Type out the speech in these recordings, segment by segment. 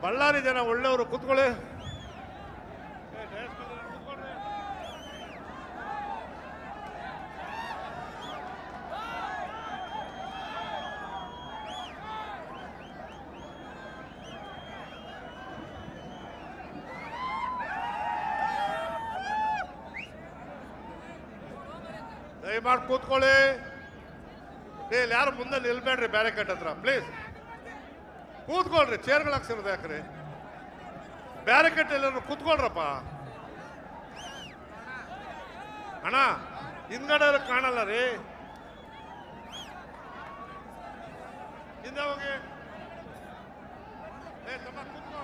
ಬಳ್ಳಾರಿ ಜನ ಒಳ್ಳೆಯವರು, ಕೂತ್ಕೊಳ್ಳಿ. ದಯಮಾಡಿ ಕೂತ್ಕೊಳ್ಳಿ. ಇಲ್ಲಿ ಯಾರು ಮುಂದೆ ನಿಲ್ಬೇಡ್ರಿ ಬ್ಯಾರಿಕೇಡ್ ಹತ್ರ, ಪ್ಲೀಸ್ ಕೂತ್ಕೊಳ್ರಿ. ಚೇರ್ಗಳು ಹಾಕ್ಸಿರೋದು ಯಾಕ್ರಿ? ಬ್ಯಾರಿಕೇಡ್ ಎಲ್ಲರೂ ಕೂತ್ಕೊಳ್ರಪ್ಪ. ಅಣ್ಣ ಹಿಂದ್ಗಡೆ ಕಾಣಲ್ಲ ರೀ, ಹಿಂದೆ ಹೋಗಿ. ತಮ್ಮ ಕೂತ್ಕೊ.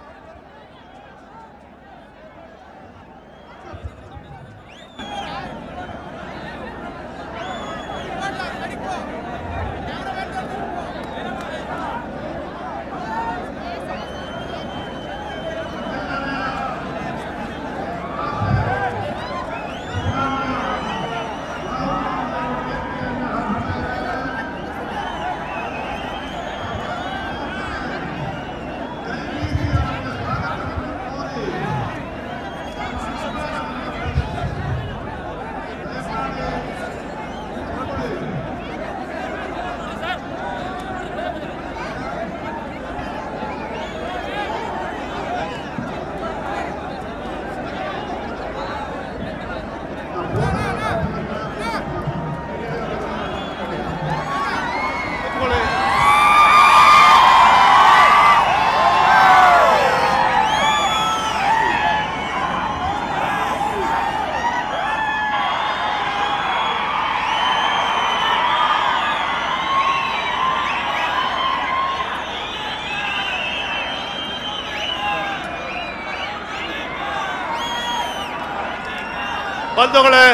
ಬಂಧುಗಳೇ,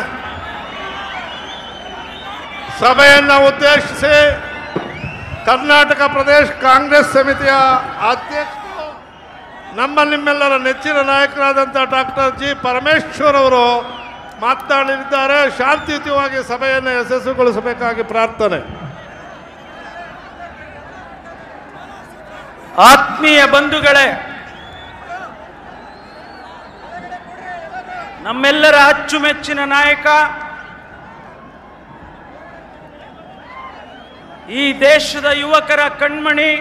ಸಭೆಯನ್ನು ಉದ್ದೇಶಿಸಿ ಕರ್ನಾಟಕ ಪ್ರದೇಶ ಕಾಂಗ್ರೆಸ್ ಸಮಿತಿಯ ಅಧ್ಯಕ್ಷರು, ನಿಮ್ಮೆಲ್ಲರ ನೆಚ್ಚಿನ ನಾಯಕರಾದಂಥ ಡಾಕ್ಟರ್ ಜಿ ಪರಮೇಶ್ವರ್ ಅವರು ಮಾತನಾಡಲಿದ್ದಾರೆ. ಶಾಂತಿಯುತವಾಗಿ ಸಭೆಯನ್ನು ಯಶಸ್ವಿಗೊಳಿಸಬೇಕಾಗಿ ಪ್ರಾರ್ಥನೆ. ಆತ್ಮೀಯ ಬಂಧುಗಳೇ, ನಮ್ಮೆಲ್ಲರ ಅಚ್ಚುಮೆಚ್ಚಿನ ನಾಯಕ, ಈ ದೇಶದ ಯುವಕರ ಕಣ್ಮಣಿ,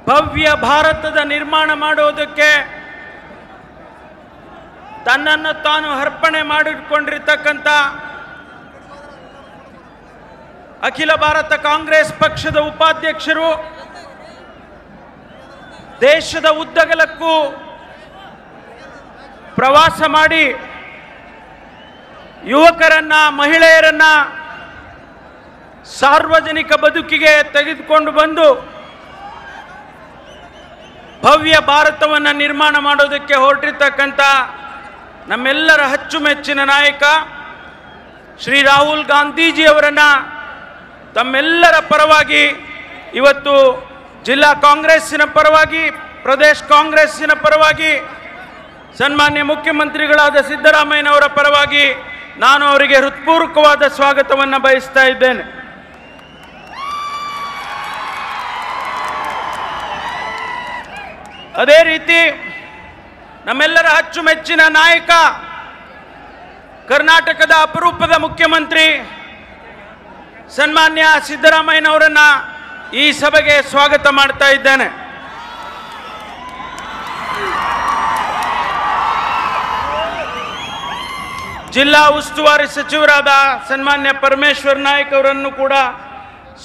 ಭವ್ಯ ಭಾರತದ ನಿರ್ಮಾಣ ಮಾಡೋದಕ್ಕೆ ತನ್ನನ್ನು ತಾನು ಅರ್ಪಣೆ ಮಾಡಿಕೊಂಡಿರ್ತಕ್ಕಂಥ ಅಖಿಲ ಭಾರತ ಕಾಂಗ್ರೆಸ್ ಪಕ್ಷದ ಉಪಾಧ್ಯಕ್ಷರು, ದೇಶದ ಉದ್ದಗಲಕ್ಕೂ ಪ್ರವಾಸ ಮಾಡಿ ಯುವಕರನ್ನ, ಮಹಿಳೆಯರನ್ನ ಸಾರ್ವಜನಿಕ ಬದುಕಿಗೆ ತೆಗೆದುಕೊಂಡು ಬಂದು ಭವ್ಯ ಭಾರತವನ್ನು ನಿರ್ಮಾಣ ಮಾಡೋದಕ್ಕೆ ಹೊರಟಿರ್ತಕ್ಕಂಥ ನಮ್ಮೆಲ್ಲರ ಅಚ್ಚುಮೆಚ್ಚಿನ ನಾಯಕ ಶ್ರೀ ರಾಹುಲ್ ಗಾಂಧೀಜಿಯವರನ್ನು ತಮ್ಮೆಲ್ಲರ ಪರವಾಗಿ ಇವತ್ತು ಜಿಲ್ಲಾ ಕಾಂಗ್ರೆಸ್ಸಿನ ಪರವಾಗಿ, ಪ್ರದೇಶ ಕಾಂಗ್ರೆಸ್ಸಿನ ಪರವಾಗಿ, ಸನ್ಮಾನ್ಯ ಮುಖ್ಯಮಂತ್ರಿಗಳಾದ ಸಿದ್ದರಾಮಯ್ಯನವರ ಪರವಾಗಿ ನಾನು ಅವರಿಗೆ ಹೃತ್ಪೂರ್ವಕವಾದ ಸ್ವಾಗತವನ್ನು ಬಯಸ್ತಾ ಇದ್ದೇನೆ. ಅದೇ ರೀತಿ ನಮ್ಮೆಲ್ಲರ ಅಚ್ಚುಮೆಚ್ಚಿನ ನಾಯಕ, ಕರ್ನಾಟಕದ ಅಪರೂಪದ ಮುಖ್ಯಮಂತ್ರಿ ಸನ್ಮಾನ್ಯ ಸಿದ್ದರಾಮಯ್ಯನವರನ್ನ ಈ ಸಭೆಗೆ ಸ್ವಾಗತ ಮಾಡ್ತಾ ಇದ್ದೇನೆ. ಜಿಲ್ಲಾ ಉಸ್ತುವಾರಿ ಸಚಿವರಾದ ಸನ್ಮಾನ್ಯ ಪರಮೇಶ್ವರ್ ನಾಯಕ್ ಅವರನ್ನು ಕೂಡ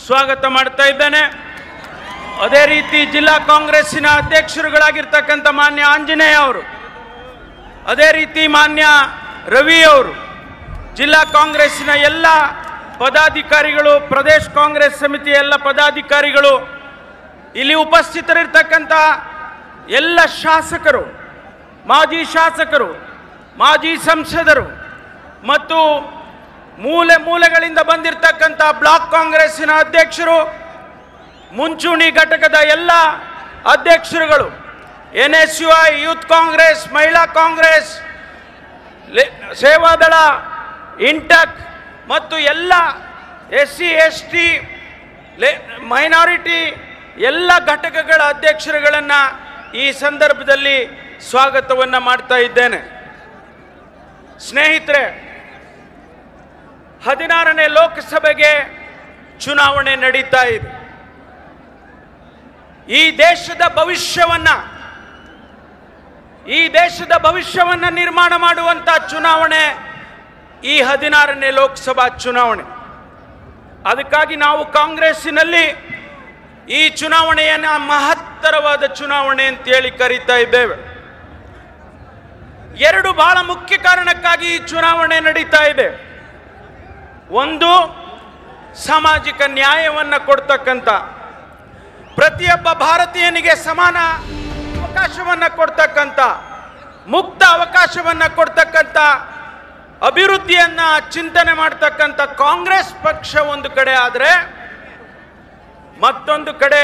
ಸ್ವಾಗತ ಮಾಡ್ತಾ ಇದ್ದೇನೆ. ಅದೇ ರೀತಿ ಜಿಲ್ಲಾ ಕಾಂಗ್ರೆಸ್ಸಿನ ಅಧ್ಯಕ್ಷರುಗಳಾಗಿರ್ತಕ್ಕಂಥ ಮಾನ್ಯ ಆಂಜನೇಯ ಅವರು, ಅದೇ ರೀತಿ ಮಾನ್ಯ ರವಿ ಅವರು, ಜಿಲ್ಲಾ ಕಾಂಗ್ರೆಸ್ಸಿನ ಎಲ್ಲ ಪದಾಧಿಕಾರಿಗಳು, ಪ್ರದೇಶ ಕಾಂಗ್ರೆಸ್ ಸಮಿತಿಯ ಎಲ್ಲ ಪದಾಧಿಕಾರಿಗಳು, ಇಲ್ಲಿ ಉಪಸ್ಥಿತರಿರ್ತಕ್ಕಂಥ ಎಲ್ಲ ಶಾಸಕರು, ಮಾಜಿ ಶಾಸಕರು, ಮಾಜಿ ಸಂಸದರು ಮತ್ತು ಮೂಲೆ ಮೂಲೆಗಳಿಂದ ಬಂದಿರತಕ್ಕಂಥ ಬ್ಲಾಕ್ ಕಾಂಗ್ರೆಸ್ಸಿನ ಅಧ್ಯಕ್ಷರು, ಮುಂಚೂಣಿ ಘಟಕದ ಎಲ್ಲ ಅಧ್ಯಕ್ಷರುಗಳು, NSUI, ಯೂತ್ ಕಾಂಗ್ರೆಸ್, ಮಹಿಳಾ ಕಾಂಗ್ರೆಸ್, ಸೇವಾದಳ, ಇಂಟಕ್ ಮತ್ತು ಎಲ್ಲ SC ST ಮೈನಾರಿಟಿ ಎಲ್ಲ ಘಟಕಗಳ ಅಧ್ಯಕ್ಷರುಗಳನ್ನು ಈ ಸಂದರ್ಭದಲ್ಲಿ ಸ್ವಾಗತವನ್ನು ಮಾಡ್ತಾ ಇದ್ದೇನೆ. ಸ್ನೇಹಿತರೆ, 16ನೇ ಲೋಕಸಭೆಗೆ ಚುನಾವಣೆ ನಡೀತಾ ಇದೆ. ಈ ದೇಶದ ಭವಿಷ್ಯವನ್ನ ನಿರ್ಮಾಣ ಮಾಡುವಂತ ಚುನಾವಣೆ ಈ 16ನೇ ಲೋಕಸಭಾ ಚುನಾವಣೆ. ಅದಕ್ಕಾಗಿ ನಾವು ಕಾಂಗ್ರೆಸ್ಸಿನಲ್ಲಿ ಈ ಚುನಾವಣೆಯನ್ನ ಮಹತ್ತರವಾದ ಚುನಾವಣೆ ಅಂತೇಳಿ ಕರೀತಾ ಇದ್ದೇವೆ. ಎರಡು ಬಹಳ ಮುಖ್ಯ ಕಾರಣಕ್ಕಾಗಿ ಈ ಚುನಾವಣೆ ನಡೀತಾ ಇದೆ. ಒಂದು, ಸಾಮಾಜಿಕ ನ್ಯಾಯವನ್ನು ಕೊಡ್ತಕ್ಕಂಥ, ಪ್ರತಿಯೊಬ್ಬ ಭಾರತೀಯನಿಗೆ ಸಮಾನ ಅವಕಾಶವನ್ನು ಕೊಡ್ತಕ್ಕಂಥ, ಮುಕ್ತ ಅವಕಾಶವನ್ನು ಕೊಡ್ತಕ್ಕಂಥ, ಅಭಿವೃದ್ಧಿಯನ್ನ ಚಿಂತನೆ ಮಾಡ್ತಕ್ಕಂಥ ಕಾಂಗ್ರೆಸ್ ಪಕ್ಷ ಒಂದು ಕಡೆ ಆದರೆ, ಮತ್ತೊಂದು ಕಡೆ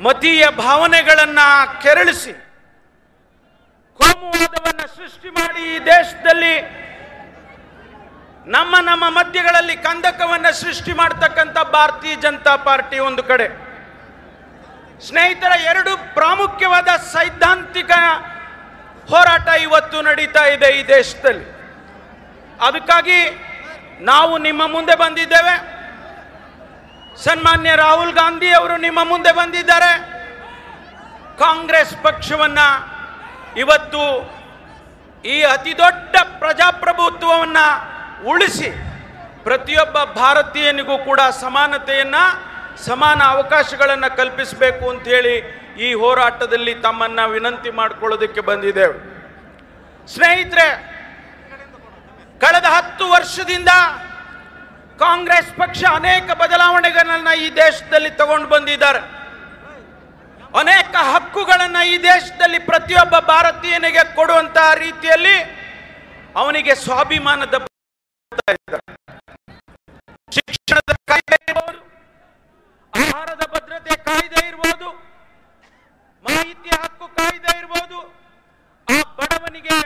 ಮತೀಯ ಭಾವನೆಗಳನ್ನ ಕೆರಳಿಸಿ ಕೋಮುವಾದವನ್ನು ಸೃಷ್ಟಿ ಮಾಡಿ ಈ ದೇಶದಲ್ಲಿ ನಮ್ಮ ಮಧ್ಯಗಳಲ್ಲಿ ಕಂದಕವನ್ನು ಸೃಷ್ಟಿ ಮಾಡ್ತಕ್ಕಂಥ ಭಾರತೀಯ ಜನತಾ ಪಾರ್ಟಿ ಒಂದು ಕಡೆ. ಸ್ನೇಹಿತರ, ಎರಡು ಪ್ರಾಮುಖ್ಯವಾದ ಸೈದ್ಧಾಂತಿಕ ಹೋರಾಟ ಇವತ್ತು ನಡೀತಾ ಇದೆ ಈ ದೇಶದಲ್ಲಿ. ಅದಕ್ಕಾಗಿ ನಾವು ನಿಮ್ಮ ಮುಂದೆ ಬಂದಿದ್ದೇವೆ. ಸನ್ಮಾನ್ಯ ರಾಹುಲ್ ಗಾಂಧಿ ಅವರು ನಿಮ್ಮ ಮುಂದೆ ಬಂದಿದ್ದಾರೆ. ಕಾಂಗ್ರೆಸ್ ಪಕ್ಷವನ್ನ ಇವತ್ತು ಈ ಅತಿ ದೊಡ್ಡ ಪ್ರಜಾಪ್ರಭುತ್ವವನ್ನ ಉಳಿಸಿ ಪ್ರತಿಯೊಬ್ಬ ಭಾರತೀಯನಿಗೂ ಕೂಡ ಸಮಾನ ಅವಕಾಶಗಳನ್ನು ಕಲ್ಪಿಸಬೇಕು ಅಂತ ಹೇಳಿ ಈ ಹೋರಾಟದಲ್ಲಿ ತಮ್ಮನ್ನ ವಿನಂತಿ ಮಾಡಿಕೊಳ್ಳೋದಕ್ಕೆ ಬಂದಿದ್ದೇವೆ. ಸ್ನೇಹಿತರೆ, ಕಳೆದ 10 ವರ್ಷದಿಂದ ಕಾಂಗ್ರೆಸ್ ಪಕ್ಷ ಅನೇಕ ಬದಲಾವಣೆಗಳನ್ನ ಈ ದೇಶದಲ್ಲಿ ತಗೊಂಡು ಬಂದಿದ್ದಾರೆ. ಅನೇಕ ಹಕ್ಕುಗಳನ್ನು ಈ ದೇಶದಲ್ಲಿ ಪ್ರತಿಯೊಬ್ಬ ಭಾರತೀಯನಿಗೆ ಕೊಡುವಂತಹ ರೀತಿಯಲ್ಲಿ ಅವನಿಗೆ ಸ್ವಾಭಿಮಾನದ ಶಿಕ್ಷಣದ ಕಾಯ್ದೆ ಇರಬಹುದು, ಆಹಾರದ ಭದ್ರತೆ ಕಾಯ್ದೆ ಇರಬಹುದು, ಮಾಹಿತಿಯ ಹಕ್ಕು ಕಾಯ್ದೆ ಇರಬಹುದು, ಆ ಬಡವನಿಗೆ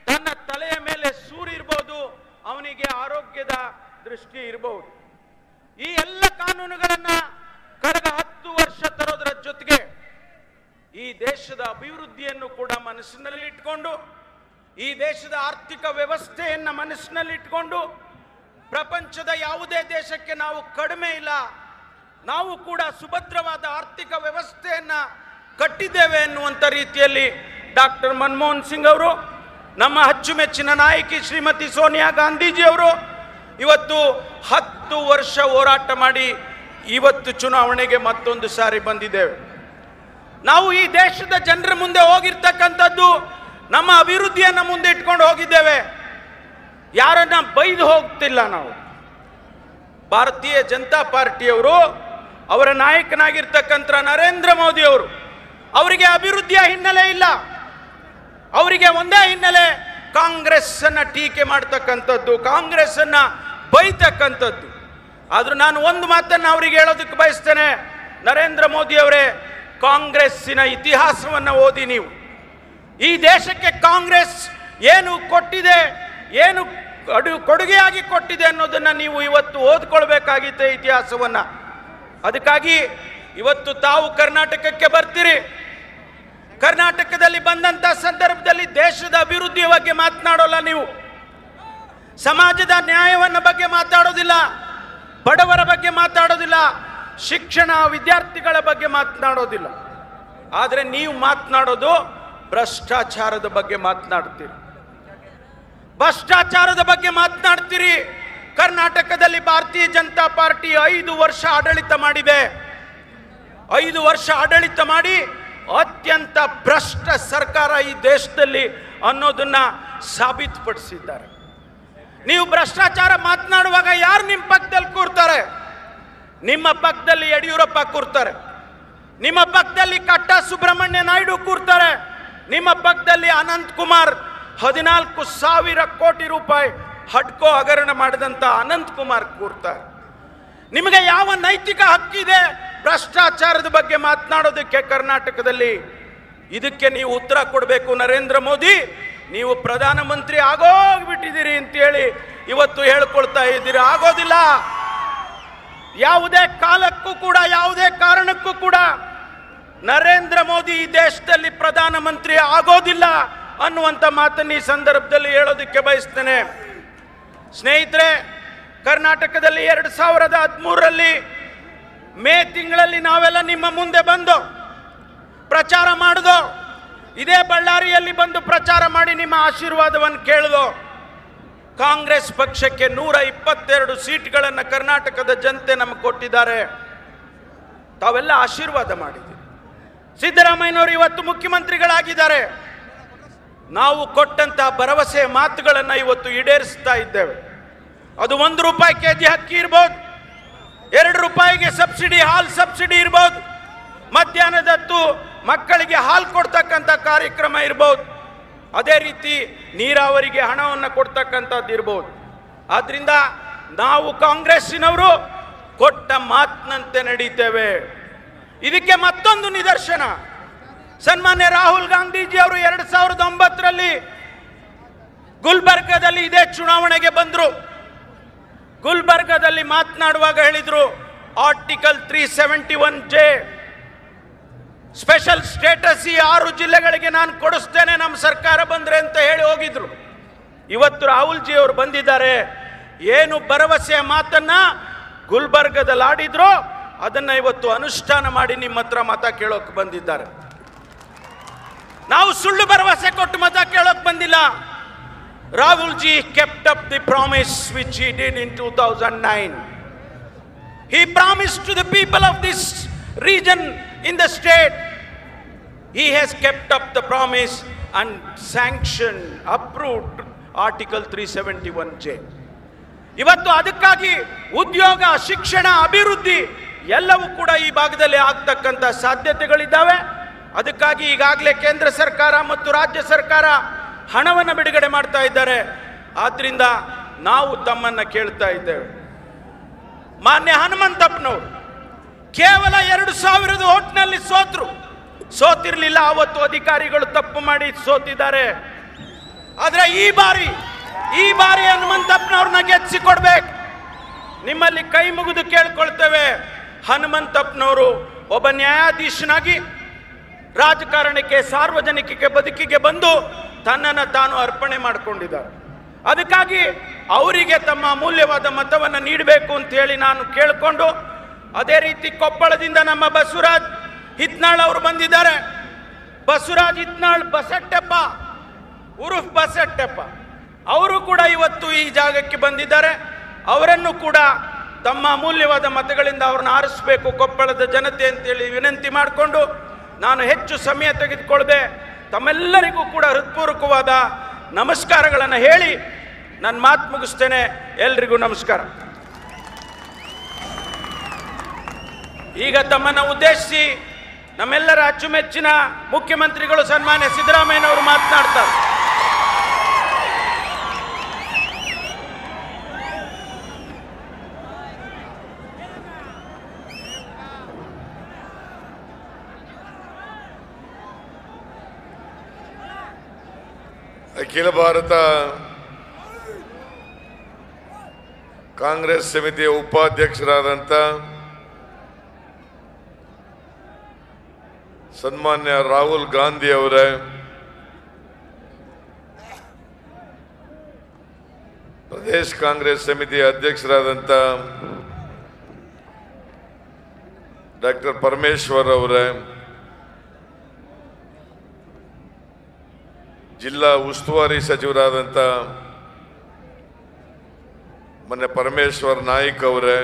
ತನ್ನ ತಲೆಯ ಮೇಲೆ ಸೂರಿರಬಹುದು, ಅವನಿಗೆ ಆರೋಗ್ಯದ ದೃಷ್ಟಿ ಇರಬಹುದು. ಈ ಎಲ್ಲ ಕಾನೂನುಗಳನ್ನ ಕಳೆದ 10 ವರ್ಷ ತರೋದರ ಜೊತೆಗೆ ಈ ದೇಶದ ಅಭಿವೃದ್ಧಿಯನ್ನು ಕೂಡ ಮನಸ್ಸಿನಲ್ಲಿ ಇಟ್ಕೊಂಡು, ಈ ದೇಶದ ಆರ್ಥಿಕ ವ್ಯವಸ್ಥೆಯನ್ನ ಮನಸ್ಸಿನಲ್ಲಿ ಇಟ್ಕೊಂಡು, ಪ್ರಪಂಚದ ಯಾವುದೇ ದೇಶಕ್ಕೆ ನಾವು ಕಡಿಮೆ ಇಲ್ಲ, ನಾವು ಕೂಡ ಸುಭದ್ರವಾದ ಆರ್ಥಿಕ ವ್ಯವಸ್ಥೆಯನ್ನ ಕಟ್ಟಿದ್ದೇವೆ ಎನ್ನುವಂಥ ರೀತಿಯಲ್ಲಿ ಡಾಕ್ಟರ್ ಮನಮೋಹನ್ ಸಿಂಗ್ ಅವರು, ನಮ್ಮ ಅಚ್ಚುಮೆಚ್ಚಿನ ನಾಯಕಿ ಶ್ರೀಮತಿ ಸೋನಿಯಾ ಗಾಂಧೀಜಿ ಅವರು ಇವತ್ತು 10 ವರ್ಷ ಹೋರಾಟ ಮಾಡಿ ಇವತ್ತು ಚುನಾವಣೆಗೆ ಮತ್ತೊಂದು ಸಾರಿ ಬಂದಿದ್ದೇವೆ. ನಾವು ಈ ದೇಶದ ಜನರ ಮುಂದೆ ಹೋಗಿರ್ತಕ್ಕಂಥದ್ದು ನಮ್ಮ ಅಭಿವೃದ್ಧಿಯನ್ನು ಮುಂದೆ ಇಟ್ಕೊಂಡು ಹೋಗಿದ್ದೇವೆ. ಯಾರನ್ನ ಬೈದು ಹೋಗ್ತಿಲ್ಲ ನಾವು. ಭಾರತೀಯ ಜನತಾ ಪಾರ್ಟಿಯವರು, ಅವರ ನಾಯಕನಾಗಿರ್ತಕ್ಕಂಥ ನರೇಂದ್ರ ಮೋದಿ ಅವರು, ಅವರಿಗೆ ಅಭಿವೃದ್ಧಿಯ ಹಿನ್ನೆಲೆ ಇಲ್ಲ. ಅವರಿಗೆ ಒಂದೇ ಹಿನ್ನೆಲೆ, ಕಾಂಗ್ರೆಸ್ ಅನ್ನ ಟೀಕೆ ಮಾಡ್ತಕ್ಕಂಥದ್ದು, ಕಾಂಗ್ರೆಸ್ ಅನ್ನ ಬೈತಕ್ಕಂಥದ್ದು. ಆದ್ರೂ ನಾನು ಒಂದು ಮಾತನ್ನ ಅವರಿಗೆ ಹೇಳೋದಕ್ಕೆ ಬಯಸ್ತೇನೆ. ನರೇಂದ್ರ ಮೋದಿ ಅವರೇ, ಕಾಂಗ್ರೆಸ್ಸಿನ ಇತಿಹಾಸವನ್ನು ಓದಿ ನೀವು. ಈ ದೇಶಕ್ಕೆ ಕಾಂಗ್ರೆಸ್ ಏನು ಕೊಟ್ಟಿದೆ, ಏನು ಕೊಡುಗೆಯಾಗಿ ಕೊಟ್ಟಿದೆ ಅನ್ನೋದನ್ನ ನೀವು ಇವತ್ತು ಓದ್ಕೊಳ್ಬೇಕಾಗಿತ್ತೆ ಇತಿಹಾಸವನ್ನ. ಅದಕ್ಕಾಗಿ ಇವತ್ತು ತಾವು ಕರ್ನಾಟಕಕ್ಕೆ ಬರ್ತೀರಿ. ಕರ್ನಾಟಕದಲ್ಲಿ ಬಂದಂತ ಸಂದರ್ಭದಲ್ಲಿ ದೇಶದ ಅಭಿವೃದ್ಧಿಯ ಬಗ್ಗೆ ಮಾತನಾಡೋಲ್ಲ ನೀವು, ಸಮಾಜದ ನ್ಯಾಯವನ್ನ ಬಗ್ಗೆ ಮಾತಾಡೋದಿಲ್ಲ, ಬಡವರ ಬಗ್ಗೆ ಮಾತಾಡೋದಿಲ್ಲ, ಶಿಕ್ಷಣ ವಿದ್ಯಾರ್ಥಿಗಳ ಬಗ್ಗೆ ಮಾತನಾಡೋದಿಲ್ಲ. ಆದರೆ ನೀವು ಮಾತನಾಡೋದು ಭ್ರಷ್ಟಾಚಾರದ ಬಗ್ಗೆ ಮಾತನಾಡ್ತೀರಿ. ಭ್ರಷ್ಟಾಚಾರದ ಬಗ್ಗೆ ಮಾತನಾಡ್ತೀರಿ. ಕರ್ನಾಟಕದಲ್ಲಿ ಭಾರತೀಯ ಜನತಾ ಪಾರ್ಟಿ 5 ವರ್ಷ ಆಡಳಿತ ಮಾಡಿದೆ. 5 ವರ್ಷ ಆಡಳಿತ ಮಾಡಿ ಅತ್ಯಂತ ಭ್ರಷ್ಟ ಸರ್ಕಾರ ಈ ದೇಶದಲ್ಲಿ ಅನ್ನೋದನ್ನ ಸಾಬೀತುಪಡಿಸಿದ್ದಾರೆ. ನೀವು ಭ್ರಷ್ಟಾಚಾರ ಮಾತನಾಡುವಾಗ ಯಾರು ನಿಮ್ಮ ಪಕ್ಕದಲ್ಲಿ ಕೂರ್ತಾರೆ? ನಿಮ್ಮ ಪಕ್ಕದಲ್ಲಿ ಯಡಿಯೂರಪ್ಪ ಕೂರ್ತಾರೆ, ನಿಮ್ಮ ಪಕ್ಕದಲ್ಲಿ ಕಟ್ಟ ಸುಬ್ರಹ್ಮಣ್ಯ ನಾಯ್ಡು ಕೂರ್ತಾರೆ, ನಿಮ್ಮ ಪಕ್ಕದಲ್ಲಿ ಅನಂತ್ ಕುಮಾರ್ 14,000 ಕೋಟಿ ರೂಪಾಯಿ ಹಡ್ಕೋ ಹಗರಣ ಮಾಡಿದಂತ ಅನಂತ್ ಕುಮಾರ್ ಕೂರ್ತಾರೆ. ನಿಮಗೆ ಯಾವ ನೈತಿಕ ಹಕ್ಕಿದೆ ಭ್ರಷ್ಟಾಚಾರದ ಬಗ್ಗೆ ಮಾತನಾಡೋದಕ್ಕೆ ಕರ್ನಾಟಕದಲ್ಲಿ? ಇದಕ್ಕೆ ನೀವು ಉತ್ತರ ಕೊಡಬೇಕು. ನರೇಂದ್ರ ಮೋದಿ, ನೀವು ಪ್ರಧಾನಮಂತ್ರಿ ಆಗೋಗ್ಬಿಟ್ಟಿದ್ದೀರಿ ಅಂತೇಳಿ ಇವತ್ತು ಹೇಳ್ಕೊಳ್ತಾ ಇದ್ದೀರಿ. ಆಗೋದಿಲ್ಲ. ಯಾವುದೇ ಕಾಲಕ್ಕೂ ಕೂಡ, ಯಾವುದೇ ಕಾರಣಕ್ಕೂ ಕೂಡ ನರೇಂದ್ರ ಮೋದಿ ಈ ದೇಶದಲ್ಲಿ ಪ್ರಧಾನಮಂತ್ರಿ ಆಗೋದಿಲ್ಲ ಅನ್ನುವಂಥ ಮಾತನ್ನು ಈ ಸಂದರ್ಭದಲ್ಲಿ ಹೇಳೋದಕ್ಕೆ ಬಯಸ್ತೇನೆ. ಸ್ನೇಹಿತರೆ, ಕರ್ನಾಟಕದಲ್ಲಿ 2013ರಲ್ಲಿ ಮೇ ತಿಂಗಳಲ್ಲಿ ನಾವೆಲ್ಲ ನಿಮ್ಮ ಮುಂದೆ ಬಂದು ಪ್ರಚಾರ ಮಾಡಿದೋ, ಇದೇ ಬಳ್ಳಾರಿಯಲ್ಲಿ ಬಂದು ಪ್ರಚಾರ ಮಾಡಿ ನಿಮ್ಮ ಆಶೀರ್ವಾದವನ್ನು ಕೇಳಿದೋ. ಕಾಂಗ್ರೆಸ್ ಪಕ್ಷಕ್ಕೆ 122 ಸೀಟ್ಗಳನ್ನು ಕರ್ನಾಟಕದ ಜನತೆ ನಮಗೆ ಕೊಟ್ಟಿದ್ದಾರೆ. ತಾವೆಲ್ಲ ಆಶೀರ್ವಾದ ಮಾಡಿದ್ದೀವಿ. ಸಿದ್ದರಾಮಯ್ಯನವರು ಇವತ್ತು ಮುಖ್ಯಮಂತ್ರಿಗಳಾಗಿದ್ದಾರೆ. ನಾವು ಕೊಟ್ಟಂತಹ ಭರವಸೆ ಮಾತುಗಳನ್ನು ಇವತ್ತು ಈಡೇರಿಸ್ತಾ ಇದ್ದೇವೆ. ಅದು 1 ರೂಪಾಯಿ ಕೆಜಿ ಅಕ್ಕಿ ಇರ್ಬೋದು, 2 ರೂಪಾಯಿಗೆ ಸಬ್ಸಿಡಿ ಹಾಲು ಸಬ್ಸಿಡಿ ಇರ್ಬೋದು, ಮಧ್ಯಾಹ್ನದತ್ತು ಮಕ್ಕಳಿಗೆ ಹಾಲು ಕೊಡ್ತಕ್ಕಂಥ ಕಾರ್ಯಕ್ರಮ ಇರ್ಬೋದು, ಅದೇ ರೀತಿ ನೀರಾವರಿಗೆ ಹಣವನ್ನು ಕೊಡ್ತಕ್ಕಂಥದ್ದು ಇರ್ಬೋದು. ಆದ್ರಿಂದ ನಾವು ಕಾಂಗ್ರೆಸ್ಸಿನವರು ಕೊಟ್ಟ ಮಾತಿನಂತೆ ನಡೀತೇವೆ. ಇದಕ್ಕೆ ಮತ್ತೊಂದು ನಿದರ್ಶನ, ಸನ್ಮಾನ್ಯ ರಾಹುಲ್ ಗಾಂಧೀಜಿ ಅವರು 2009ರಲ್ಲಿ ಗುಲ್ಬರ್ಗದಲ್ಲಿ ಇದೇ ಚುನಾವಣೆಗೆ ಬಂದರು. ಗುಲ್ಬರ್ಗದಲ್ಲಿ ಮಾತನಾಡುವಾಗ ಹೇಳಿದ್ರು, ಆರ್ಟಿಕಲ್ 371J ಸ್ಪೆಷಲ್ ಸ್ಟೇಟಸ್ ಈ 6 ಜಿಲ್ಲೆಗಳಿಗೆ ನಾನು ಕೊಡಿಸ್ತೇನೆ ನಮ್ಮ ಸರ್ಕಾರ ಬಂದ್ರೆ ಅಂತ ಹೇಳಿ ಹೋಗಿದ್ರು. ಇವತ್ತು ರಾಹುಲ್ ಜಿ ಅವರು ಬಂದಿದ್ದಾರೆ. ಏನು ಭರವಸೆಯ ಮಾತನ್ನ ಗುಲ್ಬರ್ಗದಲ್ಲಿ ಆಡಿದ್ರು ಅದನ್ನ ಇವತ್ತು ಅನುಷ್ಠಾನ ಮಾಡಿ ನಿಮ್ಮ ಹತ್ರ ಮತ ಕೇಳೋಕೆ ಬಂದಿದ್ದಾರೆ. ನಾವು ಸುಳ್ಳು ಭರವಸೆ ಕೊಟ್ಟು ಮತ ಕೇಳೋಕೆ ಬಂದಿಲ್ಲ. Rahul G kept up the promise which he did in 2009. He promised to the people of this region in the state. He has kept up the promise and sanctioned, approved Article 371J. ಇವತ್ತು ಅದಕ್ಕಾಗಿ ಉದ್ಯೋಗ, ಶಿಕ್ಷಣ, ಅಭಿವೃದ್ಧಿ ಎಲ್ಲವೂ ಕೂಡ ಈ ಭಾಗದಲ್ಲಿ ಆಗ್ತಕ್ಕಂಥ ಸಾಧ್ಯತೆಗಳಿದ್ದಾವೆ. ಅದಕ್ಕಾಗಿ ಈಗಾಗಲೇ ಕೇಂದ್ರ ಸರ್ಕಾರ ಮತ್ತು ರಾಜ್ಯ ಸರ್ಕಾರ ಹಣವನ್ನು ಬಿಡುಗಡೆ ಮಾಡ್ತಾ ಇದ್ದಾರೆ. ಆದ್ರಿಂದ ನಾವು ತಮ್ಮನ್ನ ಕೇಳ್ತಾ ಇದ್ದೇವೆ, ಮಾನ್ಯ ಹನುಮಂತಪ್ಪನವರು ಕೇವಲ 2000 ಓಟ್ನಲ್ಲಿ ಸೋತಿರ್ಲಿಲ್ಲ. ಅವತ್ತು ಅಧಿಕಾರಿಗಳು ತಪ್ಪು ಮಾಡಿ ಸೋತಿದ್ದಾರೆ. ಆದ್ರೆ ಈ ಬಾರಿ ಹನುಮಂತಪ್ಪನವ್ರನ್ನ ಗೆಲ್ಲಿಸಿಕೊಡ್ಬೇಕು. ನಿಮ್ಮಲ್ಲಿ ಕೈ ಮುಗಿದು ಕೇಳ್ಕೊಳ್ತೇವೆ, ಹನುಮಂತಪ್ಪನವರು ಒಬ್ಬ ನ್ಯಾಯಾಧೀಶನಾಗಿ ರಾಜಕಾರಣಕ್ಕೆ, ಸಾರ್ವಜನಿಕಕ್ಕೆ ಬದುಕಿಗೆ ಬಂದು ತನ್ನನ್ನು ತಾನು ಅರ್ಪಣೆ ಮಾಡಿಕೊಂಡಿದ್ದಾರೆ. ಅದಕ್ಕಾಗಿ ಅವರಿಗೆ ತಮ್ಮ ಅಮೂಲ್ಯವಾದ ಮತವನ್ನು ನೀಡಬೇಕು ಅಂತ ಹೇಳಿ ನಾನು ಕೇಳಿಕೊಂಡು, ಅದೇ ರೀತಿ ಕೊಪ್ಪಳದಿಂದ ನಮ್ಮ ಬಸವರಾಜ್ ಹಿತ್ನಾಳ್ ಅವರು ಬಂದಿದ್ದಾರೆ. ಬಸವರಾಜ್ ಹಿತ್ನಾಳ್ ಬಸಟ್ಟೆಪ್ಪ ಉರುಫ್ ಬಸಟ್ಟೆಪ್ಪ ಅವರು ಕೂಡ ಇವತ್ತು ಈ ಜಾಗಕ್ಕೆ ಬಂದಿದ್ದಾರೆ. ಅವರನ್ನು ಕೂಡ ತಮ್ಮ ಅಮೂಲ್ಯವಾದ ಮತಗಳಿಂದ ಅವ್ರನ್ನ ಆರಿಸಬೇಕು ಕೊಪ್ಪಳದ ಜನತೆ ಅಂತೇಳಿ ವಿನಂತಿ ಮಾಡಿಕೊಂಡು ನಾನು ಹೆಚ್ಚು ಸಮಯ ತೆಗೆದುಕೊಳ್ಳದೆ ತಮ್ಮೆಲ್ಲರಿಗೂ ಕೂಡ ಹೃತ್ಪೂರ್ವಕವಾದ ನಮಸ್ಕಾರಗಳನ್ನು ಹೇಳಿ ನನ್ನ ಮಾತು ಮುಗಿಸ್ತೇನೆ. ಎಲ್ರಿಗೂ ನಮಸ್ಕಾರ. ಈಗ ತಮ್ಮನ್ನು ಉದ್ದೇಶಿಸಿ ನಮ್ಮೆಲ್ಲರ ಅಚ್ಚುಮೆಚ್ಚಿನ ಮುಖ್ಯಮಂತ್ರಿಗಳು ಸನ್ಮಾನ್ಯ ಸಿದ್ದರಾಮಯ್ಯನವರು ಮಾತನಾಡ್ತಾರೆ. ಅಖಿಲ ಭಾರತ ಕಾಂಗ್ರೆಸ್ ಸಮಿತಿಯ ಉಪಾಧ್ಯಕ್ಷರಾದಂಥ ಸನ್ಮಾನ್ಯ ರಾಹುಲ್ ಗಾಂಧಿ ಅವರೇ, ಪ್ರದೇಶ ಕಾಂಗ್ರೆಸ್ ಸಮಿತಿಯ ಅಧ್ಯಕ್ಷರಾದಂಥ ಡಾಕ್ಟರ್ ಪರಮೇಶ್ವರ್ ಅವರೇ, ಜಿಲ್ಲಾ ಉಸ್ತುವಾರಿ ಸಚಿವರಾದಂಥ ಮೊನ್ನೆ ಪರಮೇಶ್ವರ್ ನಾಯ್ಕ್ ಅವರೇ,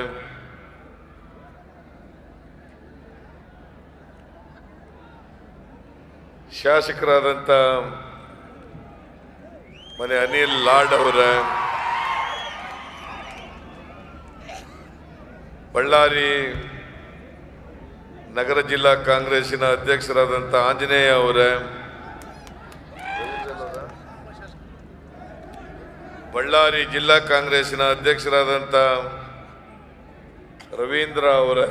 ಶಾಸಕರಾದಂಥ ಮನೆ ಅನಿಲ್ ಲಾಡ್ ಅವರೇ, ಬಳ್ಳಾರಿ ನಗರ ಜಿಲ್ಲಾ ಕಾಂಗ್ರೆಸ್ಸಿನ ಅಧ್ಯಕ್ಷರಾದಂಥ ಆಂಜನೇಯ ಅವರೇ, ಬಳ್ಳಾರಿ ಜಿಲ್ಲಾ ಕಾಂಗ್ರೆಸ್ಸಿನ ಅಧ್ಯಕ್ಷರಾದಂಥ ರವೀಂದ್ರ ಅವರೇ,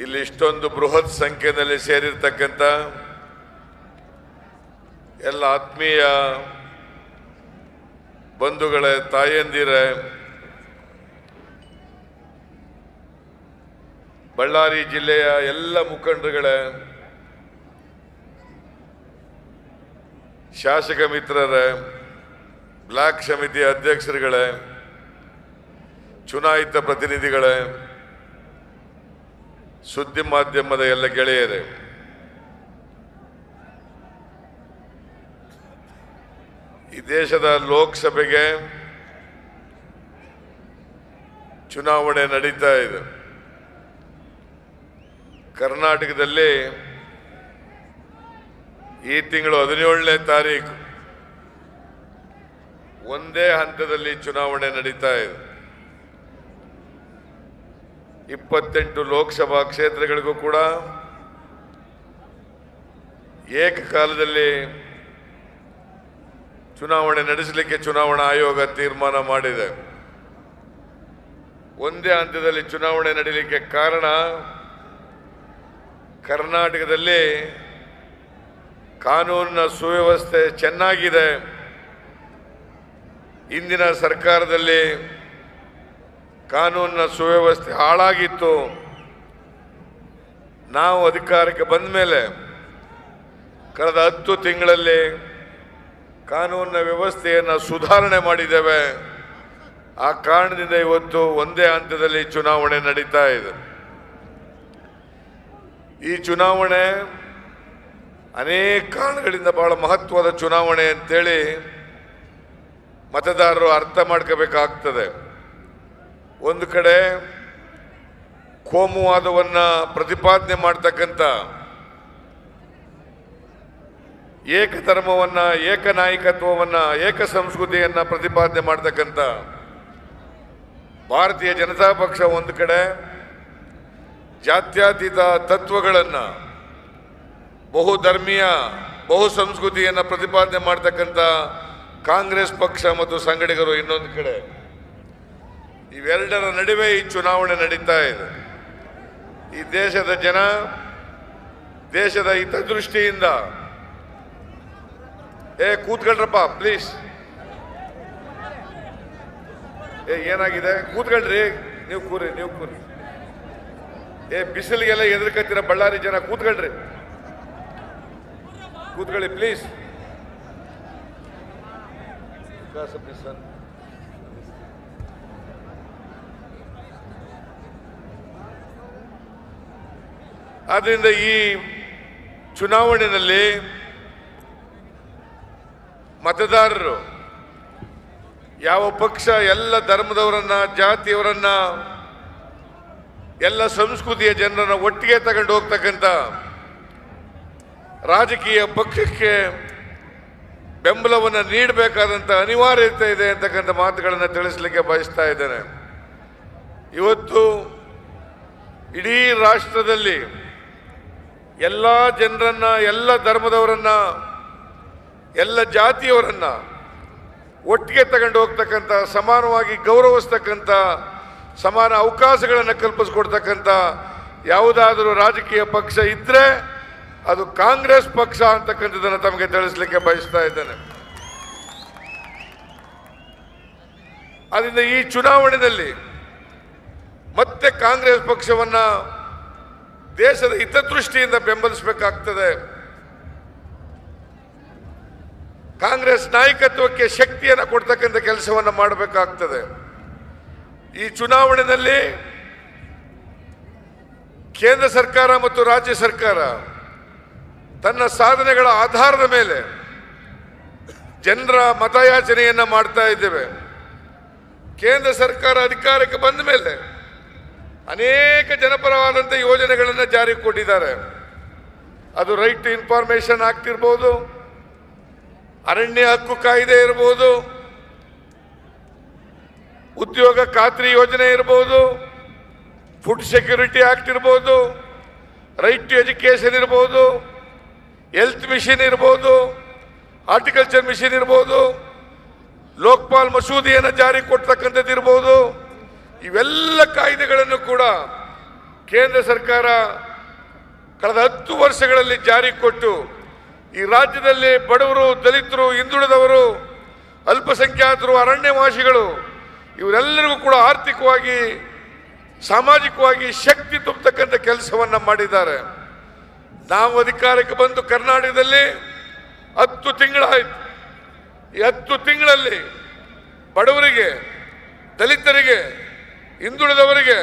ಇಲ್ಲಿ ಇಷ್ಟೊಂದು ಬೃಹತ್ ಸಂಖ್ಯೆಯಲ್ಲಿ ಸೇರಿರ್ತಕ್ಕಂಥ ಎಲ್ಲ ಆತ್ಮೀಯ ಬಂಧುಗಳೇ, ತಾಯಂದಿರೇ, ಬಳ್ಳಾರಿ ಜಿಲ್ಲೆಯ ಎಲ್ಲ ಮುಖಂಡರುಗಳೇ, ಶಾಸಕ ಮಿತ್ರರೇ, ಬ್ಲಾಕ್ ಸಮಿತಿಯ ಅಧ್ಯಕ್ಷರುಗಳೇ, ಚುನಾಯಿತ ಪ್ರತಿನಿಧಿಗಳೇ, ಸುದ್ದಿ ಮಾಧ್ಯಮದ ಎಲ್ಲ ಗೆಳೆಯರೇ, ಈ ದೇಶದ ಲೋಕಸಭೆಗೆ ಚುನಾವಣೆ ನಡೀತಾ ಇದೆ. ಕರ್ನಾಟಕದಲ್ಲಿ ಈ ತಿಂಗಳು 17ನೇ ತಾರೀಕು ಒಂದೇ ಹಂತದಲ್ಲಿ ಚುನಾವಣೆ ನಡೀತಾ ಇದೆ. 28 ಲೋಕಸಭಾ ಕ್ಷೇತ್ರಗಳಿಗೂ ಕೂಡ ಏಕಕಾಲದಲ್ಲಿ ಚುನಾವಣೆ ನಡೆಸಲಿಕ್ಕೆ ಚುನಾವಣಾ ಆಯೋಗ ತೀರ್ಮಾನ ಮಾಡಿದೆ. ಒಂದೇ ಹಂತದಲ್ಲಿ ಚುನಾವಣೆ ನಡೆಯಲಿಕ್ಕೆ ಕಾರಣ, ಕರ್ನಾಟಕದಲ್ಲಿ ಕಾನೂನಿನ ಸುವ್ಯವಸ್ಥೆ ಚೆನ್ನಾಗಿದೆ. ಇಂದಿನ ಸರ್ಕಾರದಲ್ಲಿ ಕಾನೂನಿನ ಸುವ್ಯವಸ್ಥೆ ಹಾಳಾಗಿತ್ತು. ನಾವು ಅಧಿಕಾರಕ್ಕೆ ಬಂದ ಮೇಲೆ ಕಳೆದ 10 ತಿಂಗಳಲ್ಲಿ ಕಾನೂನಿನ ವ್ಯವಸ್ಥೆಯನ್ನು ಸುಧಾರಣೆ ಮಾಡಿದ್ದೇವೆ. ಆ ಕಾರಣದಿಂದ ಇವತ್ತು ಒಂದೇ ಹಂತದಲ್ಲಿ ಚುನಾವಣೆ ನಡೀತಾ ಇದೆ. ಈ ಚುನಾವಣೆ ಅನೇಕ ಕಾರಣಗಳಿಂದ ಬಹಳ ಮಹತ್ವದ ಚುನಾವಣೆ ಅಂತೇಳಿ ಮತದಾರರು ಅರ್ಥ ಮಾಡ್ಕೋಬೇಕಾಗ್ತದೆ. ಒಂದು ಕಡೆ ಕೋಮುವಾದವನ್ನು ಪ್ರತಿಪಾದನೆ ಮಾಡ್ತಕ್ಕಂಥ, ಏಕಧರ್ಮವನ್ನು, ಏಕನಾಯಕತ್ವವನ್ನು, ಏಕ ಸಂಸ್ಕೃತಿಯನ್ನು ಪ್ರತಿಪಾದನೆ ಮಾಡ್ತಕ್ಕಂಥ ಭಾರತೀಯ ಜನತಾ ಪಕ್ಷ ಒಂದು ಕಡೆ, ಜಾತ್ಯತೀತ ತತ್ವಗಳನ್ನು, ಬಹುಧರ್ಮೀಯ ಬಹು ಸಂಸ್ಕೃತಿಯನ್ನು ಪ್ರತಿಪಾದನೆ ಮಾಡ್ತಕ್ಕಂಥ ಕಾಂಗ್ರೆಸ್ ಪಕ್ಷ ಮತ್ತು ಸಂಘಟಕರು ಇನ್ನೊಂದು ಕಡೆ. ಇವೆರಡರ ನಡುವೆ ಈ ಚುನಾವಣೆ ನಡೀತಾ ಇದೆ. ಈ ದೇಶದ ಜನ ದೇಶದ ಹಿತದೃಷ್ಟಿಯಿಂದ, ಕೂತ್ಕೊಳ್ರಪ್ಪ ಪ್ಲೀಸ್, ಏನಾಗಿದೆ ಕೂತ್ಕೊಳ್ರಿ, ನೀವು ಕೂರಿ. ಬಿಸಿಲಿಗೆಲ್ಲ ಎದುರ್ಕತ್ತೀರ ಬಳ್ಳಾರಿ ಜನ, ಕೂತ್ಕೊಳ್ರಿ, ಕೂತ್ಕೊಳ್ಳಿ ಪ್ಲೀಸ್. ಆದ್ದರಿಂದ ಈ ಚುನಾವಣೆಯಲ್ಲಿ ಮತದಾರರು ಯಾವ ಪಕ್ಷ ಎಲ್ಲ ಧರ್ಮದವರನ್ನ, ಜಾತಿಯವರನ್ನ, ಎಲ್ಲ ಸಂಸ್ಕೃತಿಯ ಜನರನ್ನ ಒಟ್ಟಿಗೆ ತಗೊಂಡು ಹೋಗ್ತಕ್ಕಂಥ ರಾಜಕೀಯ ಪಕ್ಷಕ್ಕೆ ಬೆಂಬಲವನ್ನು ನೀಡಬೇಕಾದಂಥ ಅನಿವಾರ್ಯತೆ ಇದೆ ಅಂತಕ್ಕಂಥ ಮಾತುಗಳನ್ನು ತಿಳಿಸಲಿಕ್ಕೆ ಬಯಸ್ತಾ ಇದ್ದೇನೆ. ಇವತ್ತು ಇಡೀ ರಾಷ್ಟ್ರದಲ್ಲಿ ಎಲ್ಲ ಜನರನ್ನ, ಎಲ್ಲ ಧರ್ಮದವರನ್ನ, ಎಲ್ಲ ಜಾತಿಯವರನ್ನ ಒಟ್ಟಿಗೆ ತಗೊಂಡು ಹೋಗ್ತಕ್ಕಂಥ, ಸಮಾನವಾಗಿ ಗೌರವಿಸ್ತಕ್ಕಂಥ, ಸಮಾನ ಅವಕಾಶಗಳನ್ನು ಕಲ್ಪಿಸ್ಕೊಡ್ತಕ್ಕಂಥ ಯಾವುದಾದರೂ ರಾಜಕೀಯ ಪಕ್ಷ ಇದ್ದರೆ ಅದು ಕಾಂಗ್ರೆಸ್ ಪಕ್ಷ ಅಂತಕ್ಕಂಥದ್ದನ್ನು ತಮಗೆ ತಿಳಿಸಲಿಕ್ಕೆ ಬಯಸ್ತಾ ಇದ್ದೇನೆ. ಆದ್ದರಿಂದ ಈ ಚುನಾವಣೆಯಲ್ಲಿ ಮತ್ತೆ ಕಾಂಗ್ರೆಸ್ ಪಕ್ಷವನ್ನು ದೇಶದ ಹಿತದೃಷ್ಟಿಯಿಂದ ಬೆಂಬಲಿಸಬೇಕಾಗ್ತದೆ. ಕಾಂಗ್ರೆಸ್ ನಾಯಕತ್ವಕ್ಕೆ ಶಕ್ತಿಯನ್ನು ಕೊಡ್ತಕ್ಕಂಥ ಕೆಲಸವನ್ನು ಮಾಡಬೇಕಾಗ್ತದೆ. ಈ ಚುನಾವಣೆಯಲ್ಲಿ ಕೇಂದ್ರ ಸರ್ಕಾರ ಮತ್ತು ರಾಜ್ಯ ಸರ್ಕಾರ ತನ್ನ ಸಾಧನೆಗಳ ಆಧಾರದ ಮೇಲೆ ಜನರ ಮತಯಾಚನೆಯನ್ನು ಮಾಡ್ತಾ ಇದ್ದೇವೆ. ಕೇಂದ್ರ ಸರ್ಕಾರ ಅಧಿಕಾರಕ್ಕೆ ಬಂದ ಮೇಲೆ ಅನೇಕ ಜನಪರವಾದಂಥ ಯೋಜನೆಗಳನ್ನು ಜಾರಿಗೆ ಕೊಟ್ಟಿದ್ದಾರೆ. ಅದು ರೈಟ್ ಟು ಇನ್ಫಾರ್ಮೇಶನ್ ಆಕ್ಟ್ ಇರ್ಬೋದು, ಅರಣ್ಯ ಹಕ್ಕು ಕಾಯ್ದೆ ಇರ್ಬೋದು, ಉದ್ಯೋಗ ಖಾತ್ರಿ ಯೋಜನೆ ಇರ್ಬೋದು, ಫುಡ್ ಸೆಕ್ಯೂರಿಟಿ ಆಕ್ಟ್ ಇರ್ಬೋದು, ರೈಟ್ ಟು ಎಜುಕೇಶನ್ ಇರ್ಬೋದು, ಹೆಲ್ತ್ ಮಿಷನ್ ಇರ್ಬೋದು, ಹಾರ್ಟಿಕಲ್ಚರ್ ಮಿಷನ್ ಇರ್ಬೋದು, ಲೋಕಪಾಲ್ ಮಸೂದೆಯನ್ನು ಜಾರಿ ಕೊಡ್ತಕ್ಕಂಥದ್ದು ಇರ್ಬೋದು. ಇವೆಲ್ಲ ಕಾಯ್ದೆಗಳನ್ನು ಕೂಡ ಕೇಂದ್ರ ಸರ್ಕಾರ ಕಳೆದ 10 ವರ್ಷಗಳಲ್ಲಿ ಜಾರಿ ಕೊಟ್ಟು ಈ ರಾಜ್ಯದಲ್ಲಿ ಬಡವರು, ದಲಿತರು, ಹಿಂದುಳಿದವರು, ಅಲ್ಪಸಂಖ್ಯಾತರು, ಅರಣ್ಯವಾಸಿಗಳು ಇವರೆಲ್ಲರಿಗೂ ಕೂಡ ಆರ್ಥಿಕವಾಗಿ ಸಾಮಾಜಿಕವಾಗಿ ಶಕ್ತಿ ತುಂಬತಕ್ಕಂಥ ಕೆಲಸವನ್ನ ಮಾಡಿದ್ದಾರೆ. ನಾವು ಅಧಿಕಾರಕ್ಕೆ ಬಂದು ಕರ್ನಾಟಕದಲ್ಲಿ 10 ತಿಂಗಳಾಯಿತು. ಈ 10 ತಿಂಗಳಲ್ಲಿ ಬಡವರಿಗೆ, ದಲಿತರಿಗೆ, ಹಿಂದುಳಿದವರಿಗೆ,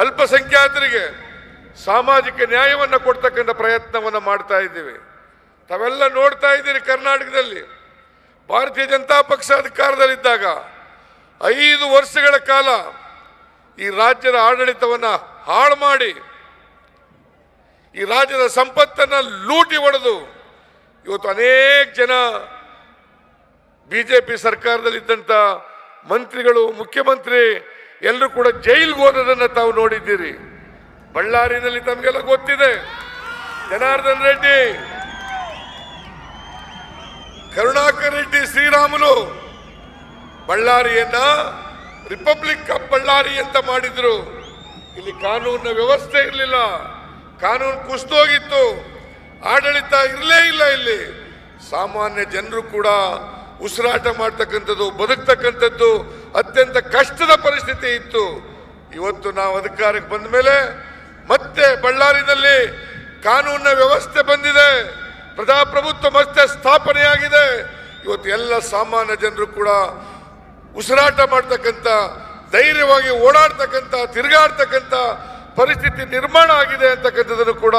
ಅಲ್ಪಸಂಖ್ಯಾತರಿಗೆ ಸಾಮಾಜಿಕ ನ್ಯಾಯವನ್ನು ಕೊಡ್ತಕ್ಕಂಥ ಪ್ರಯತ್ನವನ್ನು ಮಾಡ್ತಾ ಇದ್ದೀವಿ. ತಾವೆಲ್ಲ ನೋಡ್ತಾ ಇದ್ದೀರಿ, ಕರ್ನಾಟಕದಲ್ಲಿ ಭಾರತೀಯ ಜನತಾ ಪಕ್ಷ ಅಧಿಕಾರದಲ್ಲಿದ್ದಾಗ 5 ವರ್ಷಗಳ ಕಾಲ ಈ ರಾಜ್ಯದ ಆಡಳಿತವನ್ನು ಹಾಳು ಮಾಡಿ, ಈ ರಾಜ್ಯದ ಸಂಪತ್ತನ್ನು ಲೂಟಿ ಹೊಡೆದು ಇವತ್ತು ಅನೇಕ ಜನ ಬಿಜೆಪಿ ಸರ್ಕಾರದಲ್ಲಿದ್ದಂಥ ಮಂತ್ರಿಗಳು, ಮುಖ್ಯಮಂತ್ರಿ ಎಲ್ಲರೂ ಕೂಡ ಜೈಲಿಗೆ ಹೋದದನ್ನು ತಾವು ನೋಡಿದ್ದೀರಿ. ಬಳ್ಳಾರಿನಲ್ಲಿ ತಮಗೆಲ್ಲ ಗೊತ್ತಿದೆ, ಜನಾರ್ದನ್ ರೆಡ್ಡಿ, ಕರುಣಾಕರ್ ರೆಡ್ಡಿ, ಶ್ರೀರಾಮುಲು ಬಳ್ಳಾರಿಯನ್ನ ರಿಪಬ್ಲಿಕ್ ಆಫ್ ಬಳ್ಳಾರಿ ಅಂತ ಮಾಡಿದ್ರು. ಇಲ್ಲಿ ಕಾನೂನಿನ ವ್ಯವಸ್ಥೆ ಇರಲಿಲ್ಲ, ಕಾನೂನು ಕುಸಿದೋಗಿತ್ತು, ಆಡಳಿತ ಇರಲೇ ಇಲ್ಲ. ಇಲ್ಲಿ ಸಾಮಾನ್ಯ ಜನರು ಕೂಡ ಉಸಿರಾಟ ಮಾಡ್ತಕ್ಕಂಥದ್ದು, ಬದುಕ್ತಕ್ಕಂಥದ್ದು ಅತ್ಯಂತ ಕಷ್ಟದ ಪರಿಸ್ಥಿತಿ ಇತ್ತು. ಇವತ್ತು ನಾವು ಅಧಿಕಾರಕ್ಕೆ ಬಂದ ಮೇಲೆ ಮತ್ತೆ ಬಳ್ಳಾರಿನಲ್ಲಿ ಕಾನೂನಿನ ವ್ಯವಸ್ಥೆ ಬಂದಿದೆ, ಪ್ರಜಾಪ್ರಭುತ್ವ ಮತ್ತೆ ಸ್ಥಾಪನೆಯಾಗಿದೆ. ಇವತ್ತು ಎಲ್ಲ ಸಾಮಾನ್ಯ ಜನರು ಕೂಡ ಉಸಿರಾಟ ಮಾಡ್ತಕ್ಕಂಥ, ಧೈರ್ಯವಾಗಿ ಓಡಾಡ್ತಕ್ಕಂಥ, ತಿರುಗಾಡ್ತಕ್ಕಂಥ ಪರಿಸ್ಥಿತಿ ನಿರ್ಮಾಣ ಆಗಿದೆ ಅಂತಕ್ಕಂಥದ್ದನ್ನು ಕೂಡ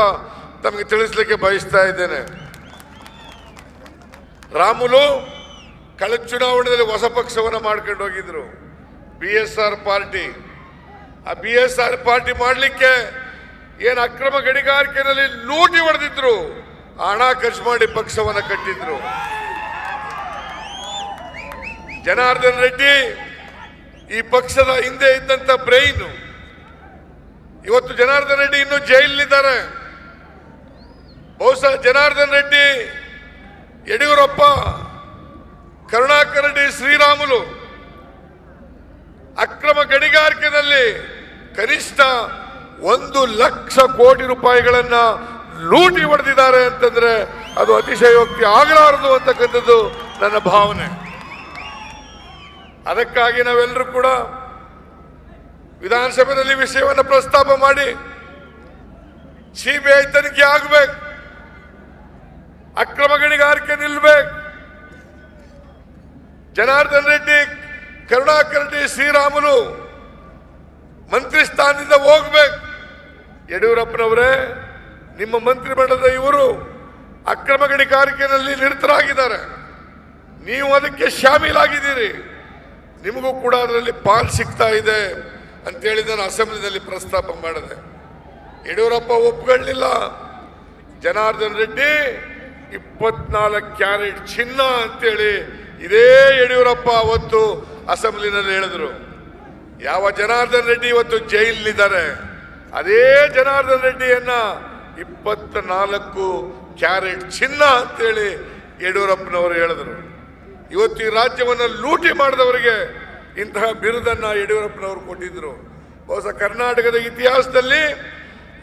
ತಮಗೆ ತಿಳಿಸ್ಲಿಕ್ಕೆ ಬಯಸ್ತಾ ಇದ್ದೇನೆ. ರಾಮುಲು ಕಳೆದ ಚುನಾವಣೆಯಲ್ಲಿ ಹೊಸ ಪಕ್ಷವನ್ನು ಮಾಡ್ಕೊಂಡು ಹೋಗಿದ್ರು, BSR ಪಾರ್ಟಿ. ಆ BSR ಪಾರ್ಟಿ ಮಾಡಲಿಕ್ಕೆ ಏನು ಅಕ್ರಮ ಗಣಿಗಾರಿಕೆಯಲ್ಲಿ ಲೂಟಿ ಹೊಡೆದಿದ್ರು, ಹಣ ಖರ್ಚು ಮಾಡಿ ಪಕ್ಷವನ್ನು ಕಟ್ಟಿದ್ರು. ಜನಾರ್ದನ್ ರೆಡ್ಡಿ ಈ ಪಕ್ಷದ ಹಿಂದೆ ಇದ್ದಂತ ಬ್ರೈನ್. ಇವತ್ತು ಜನಾರ್ದನ್ ರೆಡ್ಡಿ ಇನ್ನೂ ಜೈಲಿದ್ದಾರೆ. ಬಹುಶಃ ಜನಾರ್ದನ್ ರೆಡ್ಡಿ, ಯಡಿಯೂರಪ್ಪ, ಕರುಣಾಕರ್ ರೆಡ್ಡಿ, ಶ್ರೀರಾಮುಲು ಅಕ್ರಮ ಗಣಿಗಾರಿಕೆಯಲ್ಲಿ ಕನಿಷ್ಠ 1 ಲಕ್ಷ ಕೋಟಿ ರೂಪಾಯಿಗಳನ್ನ ಲೂಟಿ ಹೊಡೆದಿದ್ದಾರೆ ಅಂತಂದ್ರೆ ಅದು ಅತಿಶಯೋಕ್ತಿ ಆಗಲಾರದು ಅಂತಕ್ಕಂಥದ್ದು ನನ್ನ ಭಾವನೆ. ಅದಕ್ಕಾಗಿ ನಾವೆಲ್ಲರೂ ಕೂಡ ವಿಧಾನಸಭೆಯಲ್ಲಿ ವಿಷಯವನ್ನು ಪ್ರಸ್ತಾಪ ಮಾಡಿ CBI ತನಿಖೆ ಆಗಬೇಕು, ಅಕ್ರಮ ಗಣಿಗಾರಿಕೆ ನಿಲ್ಲಬೇಕು, ಜನಾರ್ದನ್ ರೆಡ್ಡಿ, ಕರುಣಾಕರ್ ರೆಡ್ಡಿ, ಶ್ರೀರಾಮುಲು ಮಂತ್ರಿ ಸ್ಥಾನದಿಂದ ಹೋಗ್ಬೇಕು. ಯಡಿಯೂರಪ್ಪನವರೇ, ನಿಮ್ಮ ಮಂತ್ರಿಮಂಡಲದ ಇವರು ಅಕ್ರಮ ಗಣಿಗಾರಿಕೆಯಲ್ಲಿ ನಿರತರಾಗಿದ್ದಾರೆ, ನೀವು ಅದಕ್ಕೆ ಶಾಮೀಲಾಗಿದ್ದೀರಿ, ನಿಮಗೂ ಕೂಡ ಅದರಲ್ಲಿ ಪಾಲ್ ಸಿಗ್ತಾ ಇದೆ ಅಂತೇಳಿ ನಾನು ಅಸೆಂಬ್ಲಿನಲ್ಲಿ ಪ್ರಸ್ತಾಪ ಮಾಡಿದೆ. ಯಡಿಯೂರಪ್ಪ ಒಪ್ಕೊಳ್ಳಿಲ್ಲ. ಜನಾರ್ದನ್ ರೆಡ್ಡಿ 24 ಕ್ಯಾರೆಟ್ ಚಿನ್ನ ಅಂತೇಳಿ ಇದೇ ಯಡಿಯೂರಪ್ಪ ಅವತ್ತು ಅಸೆಂಬ್ಲಿನಲ್ಲಿ ಹೇಳಿದ್ರು. ಯಾವ ಜನಾರ್ದನ್ ರೆಡ್ಡಿ ಇವತ್ತು ಜೈಲಿದ್ದಾರೆ, ಅದೇ ಜನಾರ್ದನ್ ರೆಡ್ಡಿಯನ್ನ 24 ಕ್ಯಾರೆಟ್ ಚಿನ್ನ ಅಂತೇಳಿ ಯಡಿಯೂರಪ್ಪನವರು ಹೇಳಿದ್ರು. ಇವತ್ತು ಈ ರಾಜ್ಯವನ್ನು ಲೂಟಿ ಮಾಡಿದವರಿಗೆ ಇಂತಹ ಬಿರುದನ್ನ ಯಡಿಯೂರಪ್ಪನವರು ಕೊಟ್ಟಿದ್ರು. ಬಹುಶಃ ಕರ್ನಾಟಕದ ಇತಿಹಾಸದಲ್ಲಿ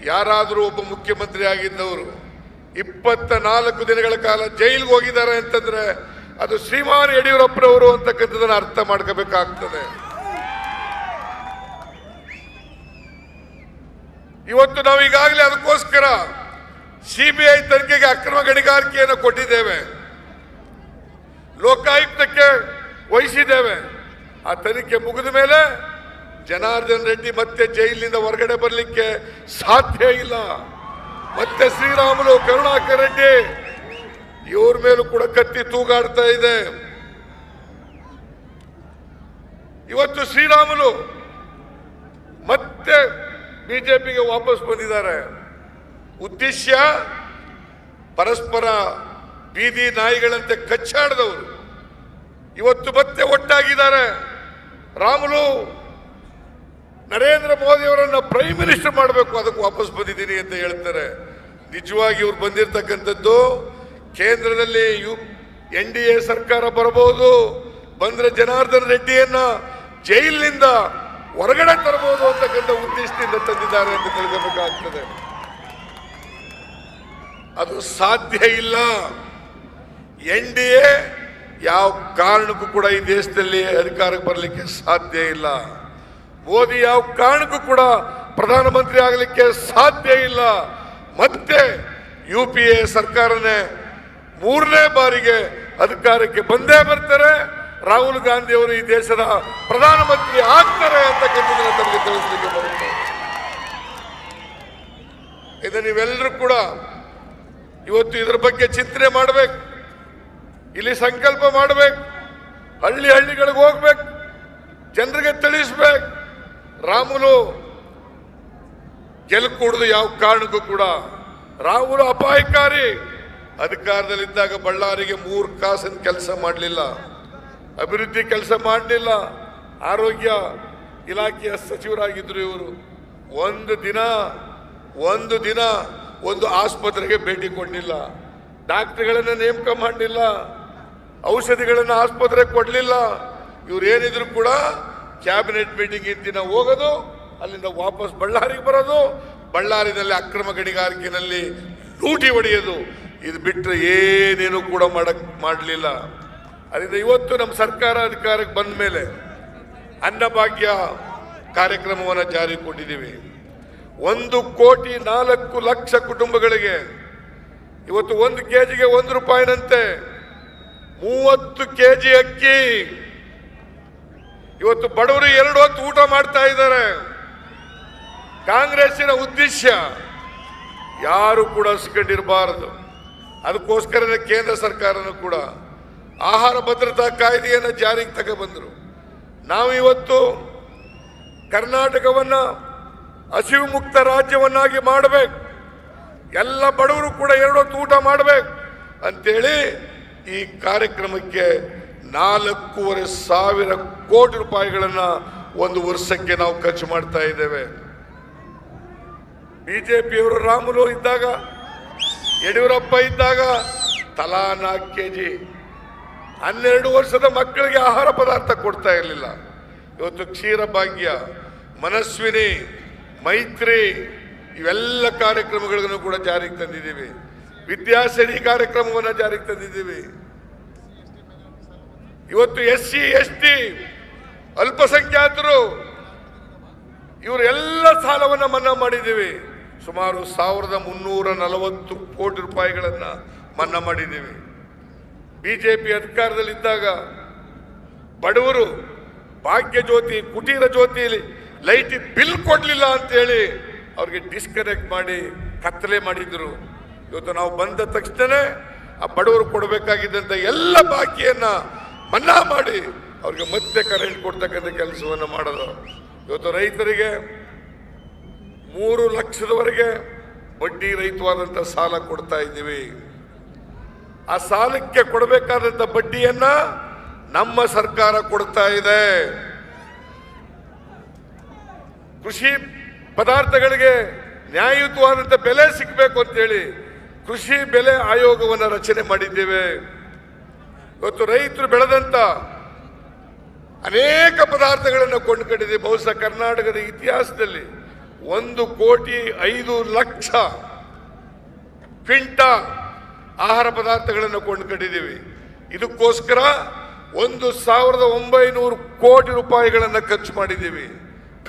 ಯಾರಾದರೂ ಒಬ್ಬ ಮುಖ್ಯಮಂತ್ರಿ ಆಗಿದ್ದವರು 24 ದಿನಗಳ ಕಾಲ ಜೈಲಿಗೆ ಹೋಗಿದ್ದಾರೆ ಅಂತಂದ್ರೆ ಅದು ಶ್ರೀಮಾನ್ ಯಡಿಯೂರಪ್ಪನವರು ಅಂತಕ್ಕಂಥದ್ದನ್ನು ಅರ್ಥ ಮಾಡ್ಕೋಬೇಕಾಗ್ತದೆ. ಇವತ್ತು ನಾವು ಈಗಾಗಲೇ ಅದಕ್ಕೋಸ್ಕರ CBI ತನಿಖೆಗೆ ಅಕ್ರಮ ಗಣಿಗಾರಿಕೆಯನ್ನು ಕೊಟ್ಟಿದ್ದೇವೆ, ಲೋಕಾಯುಕ್ತಕ್ಕೆ ವಹಿಸಿದ್ದೇವೆ. ಆ ತನಿಖೆ ಮುಗಿದ ಮೇಲೆ ಜನಾರ್ದನ್ ರೆಡ್ಡಿ ಮತ್ತೆ ಜೈಲಿನಿಂದ ಹೊರಗಡೆ ಬರಲಿಕ್ಕೆ ಸಾಧ್ಯ ಇಲ್ಲ. ಮತ್ತೆ ಶ್ರೀರಾಮುಲು, ಕರುಣಾಕರ್ ರೆಡ್ಡಿ ಇವ್ರ ಮೇಲೂ ಕೂಡ ಕತ್ತಿ ತೂಗಾಡ್ತಾ ಇದೆ. ಇವತ್ತು ಶ್ರೀರಾಮುಲು ಮತ್ತೆ ಬಿಜೆಪಿಗೆ ವಾಪಸ್ ಬಂದಿದ್ದಾರೆ. ಉದ್ದೇಶ ಪರಸ್ಪರ ಬೀದಿ ನಾಯಿಗಳಂತೆ ಕಚ್ಚಾಡದವರು ಇವತ್ತು ಮತ್ತೆ ಒಟ್ಟಾಗಿದ್ದಾರೆ. ರಾಮುಲು ನರೇಂದ್ರ ಮೋದಿ ಅವರನ್ನ ಪ್ರೈಮ್ ಮಿನಿಸ್ಟರ್ ಮಾಡಬೇಕು, ಅದಕ್ಕೆ ವಾಪಸ್ ಬಂದಿದ್ದೀನಿ ಅಂತ ಹೇಳ್ತಾರೆ. ನಿಜವಾಗಿ ಇವ್ರು ಬಂದಿರತಕ್ಕಂಥದ್ದು ಕೇಂದ್ರದಲ್ಲಿ NDA ಸರ್ಕಾರ ಬರಬಹುದು, ಬಂದ್ರೆ ಜನಾರ್ದನ್ ರೆಡ್ಡಿಯನ್ನ ಜೈಲಿನಿಂದ ಹೊರಗಡೆ ತರಬಹುದು ಅಂತಕ್ಕಂಥ ಉದ್ದೇಶದಿಂದ ತಂದಿದ್ದಾರೆ ಅಂತ ತಿಳ್ಕೋಬೇಕಾಗ್ತದೆ. ಅದು ಸಾಧ್ಯ ಇಲ್ಲ. NDA ಯಾವ ಕಾರಣಕ್ಕೂ ಕೂಡ ಈ ದೇಶದಲ್ಲಿ ಅಧಿಕಾರಕ್ಕೆ ಬರಲಿಕ್ಕೆ ಸಾಧ್ಯ ಇಲ್ಲ. ಮೋದಿ ಯಾವ ಕಾರಣಕ್ಕೂ ಕೂಡ ಪ್ರಧಾನಮಂತ್ರಿ ಆಗಲಿಕ್ಕೆ ಸಾಧ್ಯ ಇಲ್ಲ. ಮತ್ತೆ UPA ಸರ್ಕಾರನೇ 3ನೇ ಬಾರಿಗೆ ಅಧಿಕಾರಕ್ಕೆ ಬಂದೇ ಬರ್ತಾರೆ. ರಾಹುಲ್ ಗಾಂಧಿ ಅವರು ಈ ದೇಶದ ಪ್ರಧಾನಮಂತ್ರಿ ಆಗ್ತಾರೆ ಅಂತಕ್ಕಂಥದ್ದನ್ನು ತಮಗೆ ತಿಳಿಸಲಿಕ್ಕೆ ಬರುತ್ತೆ. ಇದು ನೀವೆಲ್ಲರೂ ಕೂಡ ಇವತ್ತು ಇದರ ಬಗ್ಗೆ ಚಿಂತನೆ ಮಾಡಬೇಕು, ಇಲ್ಲಿ ಸಂಕಲ್ಪ ಮಾಡಬೇಕು, ಹಳ್ಳಿಗಳಿಗೆ ಹೋಗ್ಬೇಕು, ಜನರಿಗೆ ತಿಳಿಸ್ಬೇಕು. ರಾಮುಲು ಗೆಲ್ಕೂಡದು ಯಾವ ಕಾರಣಕ್ಕೂ ಕೂಡ. ರಾಹುಲ್ ಅಪಾಯಕಾರಿ. ಅಧಿಕಾರದಲ್ಲಿದ್ದಾಗ ಬಳ್ಳಾರಿಗೆ 3 ಕಾಸಿನ ಕೆಲಸ ಮಾಡಲಿಲ್ಲ, ಅಭಿವೃದ್ಧಿ ಕೆಲಸ ಮಾಡಲಿಲ್ಲ. ಆರೋಗ್ಯ ಇಲಾಖೆಯ ಸಚಿವರಾಗಿದ್ದರು ಇವರು. ಒಂದು ದಿನ ಒಂದು ಆಸ್ಪತ್ರೆಗೆ ಭೇಟಿ ಕೊಡಲಿಲ್ಲ, ಡಾಕ್ಟರ್ಗಳನ್ನು ನೇಮಕ ಮಾಡಲಿಲ್ಲ, ಔಷಧಿಗಳನ್ನು ಆಸ್ಪತ್ರೆಗೆ ಕೊಡಲಿಲ್ಲ. ಇವ್ರು ಏನಿದ್ರು ಕೂಡ ಕ್ಯಾಬಿನೆಟ್ ಮೀಟಿಂಗ್ ದಿನ ಹೋಗೋದು, ಅಲ್ಲಿಂದ ವಾಪಸ್ ಬಳ್ಳಾರಿಗೆ ಬರೋದು, ಬಳ್ಳಾರಿನಲ್ಲಿ ಅಕ್ರಮ ಗಣಿಗಾರಿಕೆಯಲ್ಲಿ ಲೂಟಿ ಹೊಡೆಯೋದು. ಇದು ಬಿಟ್ಟರೆ ಏನೇನು ಕೂಡ ಮಾಡಲಿಲ್ಲ. ಅದರಿಂದ ಇವತ್ತು ನಮ್ಮ ಸರ್ಕಾರ ಅಧಿಕಾರಕ್ಕೆ ಬಂದ ಮೇಲೆ ಅನ್ನಭಾಗ್ಯ ಕಾರ್ಯಕ್ರಮವನ್ನು ಜಾರಿಗೆ ಕೊಟ್ಟಿದ್ದೀವಿ. 1,04,00,000 ಕುಟುಂಬಗಳಿಗೆ ಇವತ್ತು 1 ಕೆಜಿಗೆ ₹1 30 ಕೆಜಿ ಅಕ್ಕಿ. ಇವತ್ತು ಬಡವರು 2 ಹೊತ್ತು ಊಟ ಮಾಡ್ತಾ ಇದ್ದಾರೆ. ಕಾಂಗ್ರೆಸ್ಸಿನ ಉದ್ದೇಶ ಯಾರು ಕೂಡ ಹಸಿಕೊಂಡಿರಬಾರದು. ಅದಕ್ಕೋಸ್ಕರ ಕೇಂದ್ರ ಸರ್ಕಾರನೂ ಕೂಡ ಆಹಾರ ಭದ್ರತಾ ಕಾಯ್ದೆಯನ್ನು ಜಾರಿಗೆ ತಗೊಂಡ್ಬಂದರು. ನಾವು ಇವತ್ತು ಕರ್ನಾಟಕವನ್ನು ಹಸಿವು ಮುಕ್ತ ರಾಜ್ಯವನ್ನಾಗಿ ಮಾಡಬೇಕು, ಎಲ್ಲ ಬಡವರು ಕೂಡ 2 ಹೊತ್ತು ಊಟ ಮಾಡಬೇಕು ಅಂತೇಳಿ ಈ ಕಾರ್ಯಕ್ರಮಕ್ಕೆ 4,500 ಕೋಟಿ ರೂಪಾಯಿಗಳನ್ನು ಒಂದು ವರ್ಷಕ್ಕೆ ನಾವು ಖರ್ಚು ಮಾಡ್ತಾ ಇದ್ದೇವೆ. ಬಿಜೆಪಿಯವರು ರಾಮುಲು ಇದ್ದಾಗ, ಯಡಿಯೂರಪ್ಪ ಇದ್ದಾಗ ತಲಾ 4 ಕೆಜಿ 12 ವರ್ಷದ ಮಕ್ಕಳಿಗೆ ಆಹಾರ ಪದಾರ್ಥ ಕೊಡ್ತಾ ಇರಲಿಲ್ಲ. ಇವತ್ತು ಕ್ಷೀರ ಭಾಗ್ಯ, ಮನಸ್ವಿನಿ, ಮೈತ್ರಿ ಇವೆಲ್ಲ ಕಾರ್ಯಕ್ರಮಗಳನ್ನು ಕೂಡ ಜಾರಿಗೆ ತಂದಿದ್ದೀವಿ. ವಿದ್ಯಾಸಿರಿ ಕಾರ್ಯಕ್ರಮವನ್ನು ಜಾರಿಗೆ ತಂದಿದ್ದೀವಿ. ಇವತ್ತು SC ST ಅಲ್ಪಸಂಖ್ಯಾತರು ಇವರೆಲ್ಲ ಸಾಲವನ್ನು ಮನ್ನಾ ಮಾಡಿದ್ದೀವಿ. ಸುಮಾರು 1,340 ಕೋಟಿ ರೂಪಾಯಿಗಳನ್ನು ಮನ್ನಾ ಮಾಡಿದ್ದೀವಿ. ಬಿಜೆಪಿ ಅಧಿಕಾರದಲ್ಲಿದ್ದಾಗ ಬಡವರು ಭಾಗ್ಯ ಜ್ಯೋತಿ, ಕುಟೀರ ಜ್ಯೋತಿಯಲ್ಲಿ ಲೈಟ್ ಬಿಲ್ ಕೊಡಲಿಲ್ಲ ಅಂತೇಳಿ ಅವ್ರಿಗೆ ಡಿಸ್ಕನೆಕ್ಟ್ ಮಾಡಿ ಕತ್ತಲೆ ಮಾಡಿದ್ರು. ಇವತ್ತು ನಾವು ಬಂದ ತಕ್ಷಣ ಆ ಬಡವರು ಕೊಡಬೇಕಾಗಿದ್ದಂಥ ಎಲ್ಲ ಬಾಕಿಯನ್ನು ಮನ್ನಾ ಮಾಡಿ ಅವ್ರಿಗೆ ಮತ್ತೆ ಕರೆಂಟ್ ಕೊಡ್ತಕ್ಕಂಥ ಕೆಲಸವನ್ನು ಮಾಡೋದು. ಇವತ್ತು ರೈತರಿಗೆ 3 ಲಕ್ಷದವರೆಗೆ ಬಡ್ಡಿ ರಹಿತವಾದಂಥ ಸಾಲ ಕೊಡ್ತಾ ಇದ್ದೀವಿ. ಆ ಸಾಲಕ್ಕೆ ಕೊಡಬೇಕಾದಂಥ ಬಡ್ಡಿಯನ್ನ ನಮ್ಮ ಸರ್ಕಾರ ಕೊಡ್ತಾ ಇದೆ. ಕೃಷಿ ಪದಾರ್ಥಗಳಿಗೆ ನ್ಯಾಯಯುತವಾದಂಥ ಬೆಲೆ ಸಿಗಬೇಕು ಅಂತೇಳಿ ಕೃಷಿ ಬೆಲೆ ಆಯೋಗವನ್ನು ರಚನೆ ಮಾಡಿದ್ದೇವೆ. ಇವತ್ತು ರೈತರು ಬೆಳೆದಂತ ಅನೇಕ ಪದಾರ್ಥಗಳನ್ನು ಕೊಂಡುಕೊಂಡಿದೆ. ಬಹುಶಃ ಕರ್ನಾಟಕದ ಇತಿಹಾಸದಲ್ಲಿ 1,05,00,000 ಕ್ವಿಂಟಲ್ ಆಹಾರ ಪದಾರ್ಥಗಳನ್ನು ಕೊಂಡುಕೊಂಡಿದ್ದೀವಿ. ಇದಕ್ಕೋಸ್ಕರ 1,900 ಕೋಟಿ ರೂಪಾಯಿಗಳನ್ನು ಖರ್ಚು ಮಾಡಿದ್ದೀವಿ.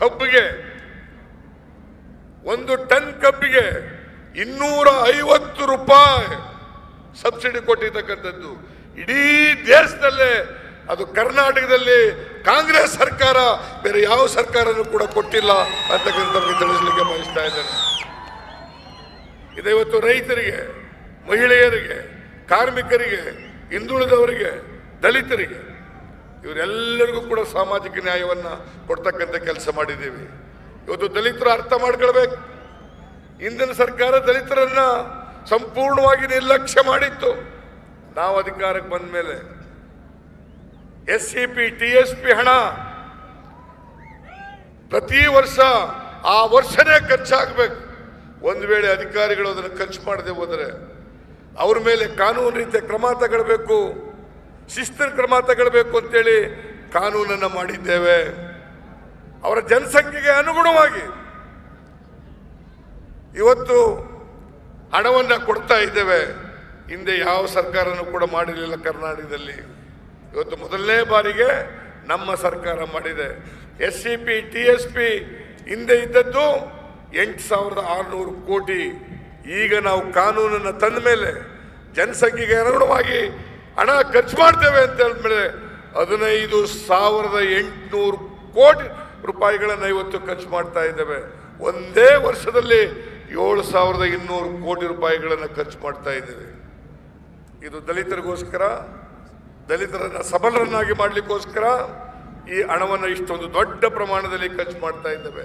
ಕಬ್ಬಿಗೆ 1 ಟನ್ ಕಬ್ಬಿಗೆ 250 ರೂಪಾಯಿ ಸಬ್ಸಿಡಿ ಕೊಟ್ಟಿರ್ತಕ್ಕಂಥದ್ದು. ಇಡೀ ದೇಶದಲ್ಲೇ ಅದು ಕರ್ನಾಟಕದಲ್ಲಿ ಕಾಂಗ್ರೆಸ್ ಸರ್ಕಾರ ಬೇರೆ ಯಾವ ಸರ್ಕಾರನೂ ಕೂಡ ಕೊಟ್ಟಿಲ್ಲ ಅಂತಕ್ಕಂಥ ತಿಳಿಸಲಿಕ್ಕೆ ಬಯಸ್ತಾ ಇದ್ದೇನೆ. ಇದು ಇವತ್ತು ರೈತರಿಗೆ, ಮಹಿಳೆಯರಿಗೆ, ಕಾರ್ಮಿಕರಿಗೆ, ಹಿಂದುಳಿದವರಿಗೆ, ದಲಿತರಿಗೆ ಇವರೆಲ್ಲರಿಗೂ ಕೂಡ ಸಾಮಾಜಿಕ ನ್ಯಾಯವನ್ನು ಕೊಡ್ತಕ್ಕಂಥ ಕೆಲಸ ಮಾಡಿದ್ದೀವಿ. ಇವತ್ತು ದಲಿತರು ಅರ್ಥ ಮಾಡ್ಕೊಳ್ಬೇಕು. ಹಿಂದಿನ ಸರ್ಕಾರ ದಲಿತರನ್ನ ಸಂಪೂರ್ಣವಾಗಿ ನಿರ್ಲಕ್ಷ್ಯ ಮಾಡಿತ್ತು. ನಾವು ಅಧಿಕಾರಕ್ಕೆ ಬಂದ ಮೇಲೆ SCP TSP ಹಣ ಪ್ರತಿ ವರ್ಷ ಆ ವರ್ಷನೇ ಖರ್ಚಾಗಬೇಕು. ಒಂದು ವೇಳೆ ಅಧಿಕಾರಿಗಳು ಅದನ್ನು ಖರ್ಚು ಮಾಡದೆ ಹೋದರೆ ಅವ್ರ ಮೇಲೆ ಕಾನೂನು ರೀತಿಯ ಕ್ರಮ ತಗೊಳ್ಬೇಕು, ಶಿಸ್ತಿನ ಕ್ರಮ ತಗೊಳ್ಬೇಕು ಅಂತೇಳಿ ಕಾನೂನನ್ನು ಮಾಡಿದ್ದೇವೆ. ಅವರ ಜನಸಂಖ್ಯೆಗೆ ಅನುಗುಣವಾಗಿ ಇವತ್ತು ಹಣವನ್ನು ಕೊಡ್ತಾ ಇದ್ದೇವೆ. ಹಿಂದೆ ಯಾವ ಸರ್ಕಾರನೂ ಕೂಡ ಮಾಡಿರಲಿಲ್ಲ ಕರ್ನಾಟಕದಲ್ಲಿ. ಇವತ್ತು ಮೊದಲನೇ ಬಾರಿಗೆ ನಮ್ಮ ಸರ್ಕಾರ ಮಾಡಿದೆ. SCP TSP ಹಿಂದೆ ಇದ್ದದ್ದು 8,600 ಕೋಟಿ. ಈಗ ನಾವು ಕಾನೂನನ್ನು ತಂದ ಮೇಲೆ ಜನಸಂಖ್ಯೆಗೆ ಅನುಗುಣವಾಗಿ ಹಣ ಖರ್ಚು ಮಾಡ್ತೇವೆ ಅಂತ ಹೇಳಿದ್ಮೇಲೆ 15,800 ಕೋಟಿ ರೂಪಾಯಿಗಳನ್ನು ಇವತ್ತು ಖರ್ಚು ಮಾಡ್ತಾ ಇದ್ದೇವೆ. ಒಂದೇ ವರ್ಷದಲ್ಲಿ 7,200 ಕೋಟಿ ರೂಪಾಯಿಗಳನ್ನು ಖರ್ಚು ಮಾಡ್ತಾ ಇದ್ದೇವೆ. ಇದು ದಲಿತರಿಗೋಸ್ಕರ, ದಲಿತರನ್ನ ಸಬಲರನ್ನಾಗಿ ಮಾಡಲಿಕ್ಕೋಸ್ಕರ ಈ ಹಣವನ್ನು ಇಷ್ಟೊಂದು ದೊಡ್ಡ ಪ್ರಮಾಣದಲ್ಲಿ ಖರ್ಚು ಮಾಡ್ತಾ ಇದ್ದೇವೆ.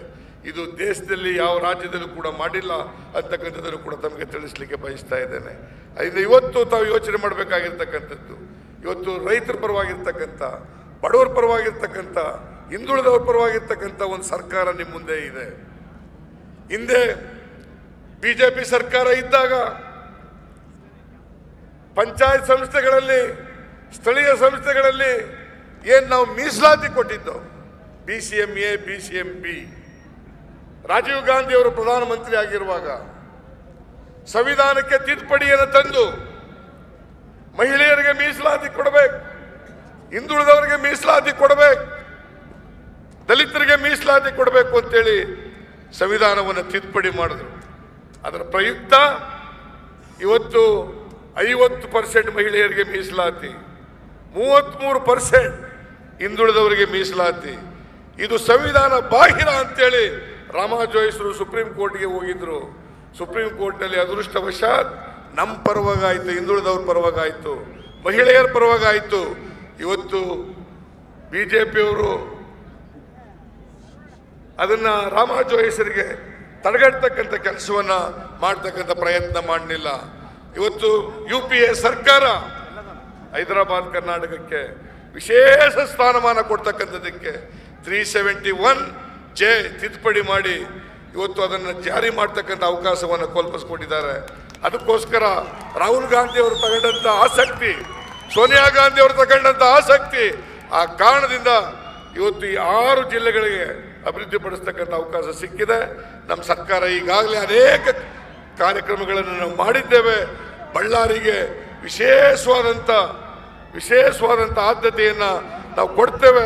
ಇದು ದೇಶದಲ್ಲಿ ಯಾವ ರಾಜ್ಯದಲ್ಲೂ ಕೂಡ ಮಾಡಿಲ್ಲ ಅಂತಕ್ಕಂಥದ್ದನ್ನು ಕೂಡ ತಮಗೆ ತಿಳಿಸ್ಲಿಕ್ಕೆ ಬಯಸ್ತಾ ಇದ್ದೇನೆ. ಅದರಿಂದ ಇವತ್ತು ತಾವು ಯೋಚನೆ ಮಾಡಬೇಕಾಗಿರ್ತಕ್ಕಂಥದ್ದು, ಇವತ್ತು ರೈತರ ಪರವಾಗಿರ್ತಕ್ಕಂಥ, ಬಡವರ ಪರವಾಗಿರ್ತಕ್ಕಂಥ, ಹಿಂದುಳಿದವರ ಪರವಾಗಿರ್ತಕ್ಕಂಥ ಒಂದು ಸರ್ಕಾರ ನಿಮ್ಮ ಮುಂದೆ ಇದೆ. ಹಿಂದೆ ಬಿಜೆಪಿ ಸರ್ಕಾರ ಇದ್ದಾಗ ಪಂಚಾಯತ್ ಸಂಸ್ಥೆಗಳಲ್ಲಿ, ಸ್ಥಳೀಯ ಸಂಸ್ಥೆಗಳಲ್ಲಿ ಏನು ನಾವು ಮೀಸಲಾತಿ ಕೊಟ್ಟಿದ್ದು, BCMA, BCMP, ರಾಜೀವ್ ಗಾಂಧಿ ಅವರು ಪ್ರಧಾನಮಂತ್ರಿ ಆಗಿರುವಾಗ ಸಂವಿಧಾನಕ್ಕೆ ತಿದ್ದುಪಡಿಯನ್ನು ತಂದು ಮಹಿಳೆಯರಿಗೆ ಮೀಸಲಾತಿ ಕೊಡಬೇಕು, ಹಿಂದುಳಿದವರಿಗೆ ಮೀಸಲಾತಿ ಕೊಡಬೇಕು, ದಲಿತರಿಗೆ ಮೀಸಲಾತಿ ಕೊಡಬೇಕು ಅಂತೇಳಿ ಸಂವಿಧಾನವನ್ನು ತಿದ್ದುಪಡಿ ಮಾಡಿದ್ರು. ಅದರ ಪ್ರಯುಕ್ತ ಇವತ್ತು 50% ಮಹಿಳೆಯರಿಗೆ ಮೀಸಲಾತಿ, 33% ಹಿಂದುಳಿದವರಿಗೆ ಮೀಸಲಾತಿ. ಇದು ಸಂವಿಧಾನ ಬಾಹಿರ ಅಂತೇಳಿ ರಾಮಾಜೋಯಿಸರು ಸುಪ್ರೀಂ ಕೋರ್ಟ್ಗೆ ಹೋಗಿದ್ರು. ಸುಪ್ರೀಂ ಕೋರ್ಟ್ನಲ್ಲಿ ಅದೃಷ್ಟವಶಾತ್ ನಮ್ಮ ಪರವಾಗಾಯಿತು, ಹಿಂದುಳಿದವ್ರ ಪರವಾಗಾಯಿತು, ಮಹಿಳೆಯರ ಪರವಾಗಾಯಿತು. ಇವತ್ತು ಬಿಜೆಪಿಯವರು ಅದನ್ನ ರಾಮಾಜೋಯಿಸರಿಗೆ ತಡೆಗಟ್ಟತಕ್ಕಂಥ ಕೆಲಸವನ್ನ ಮಾಡ್ತಕ್ಕಂಥ ಪ್ರಯತ್ನ ಮಾಡಲಿಲ್ಲ. ಇವತ್ತು UPA ಸರ್ಕಾರ ಹೈದರಾಬಾದ್ ಕರ್ನಾಟಕಕ್ಕೆ ವಿಶೇಷ ಸ್ಥಾನಮಾನ ಕೊಡ್ತಕ್ಕಂಥದ್ದಕ್ಕೆ 371J ತಿದ್ದುಪಡಿ ಮಾಡಿ ಇವತ್ತು ಅದನ್ನು ಜಾರಿ ಮಾಡ್ತಕ್ಕಂಥ ಅವಕಾಶವನ್ನು ಕಲ್ಪಿಸ್ಕೊಟ್ಟಿದ್ದಾರೆ. ಅದಕ್ಕೋಸ್ಕರ ರಾಹುಲ್ ಗಾಂಧಿ ಅವರು ತಗೊಂಡಂಥ ಆಸಕ್ತಿ, ಸೋನಿಯಾ ಗಾಂಧಿ ಅವರು ತಗೊಂಡಂಥ ಆಸಕ್ತಿ, ಆ ಕಾರಣದಿಂದ ಇವತ್ತು ಈ 6 ಜಿಲ್ಲೆಗಳಿಗೆ ಅಭಿವೃದ್ಧಿಪಡಿಸ್ತಕ್ಕಂಥ ಅವಕಾಶ ಸಿಕ್ಕಿದೆ. ನಮ್ಮ ಸರ್ಕಾರ ಈಗಾಗಲೇ ಅನೇಕ ಕಾರ್ಯಕ್ರಮಗಳನ್ನು ನಾವು ಮಾಡಿದ್ದೇವೆ. ಬಳ್ಳಾರಿಗೆ ವಿಶೇಷವಾದಂಥ ಆದ್ಯತೆಯನ್ನು ನಾವು ಕೊಡ್ತೇವೆ,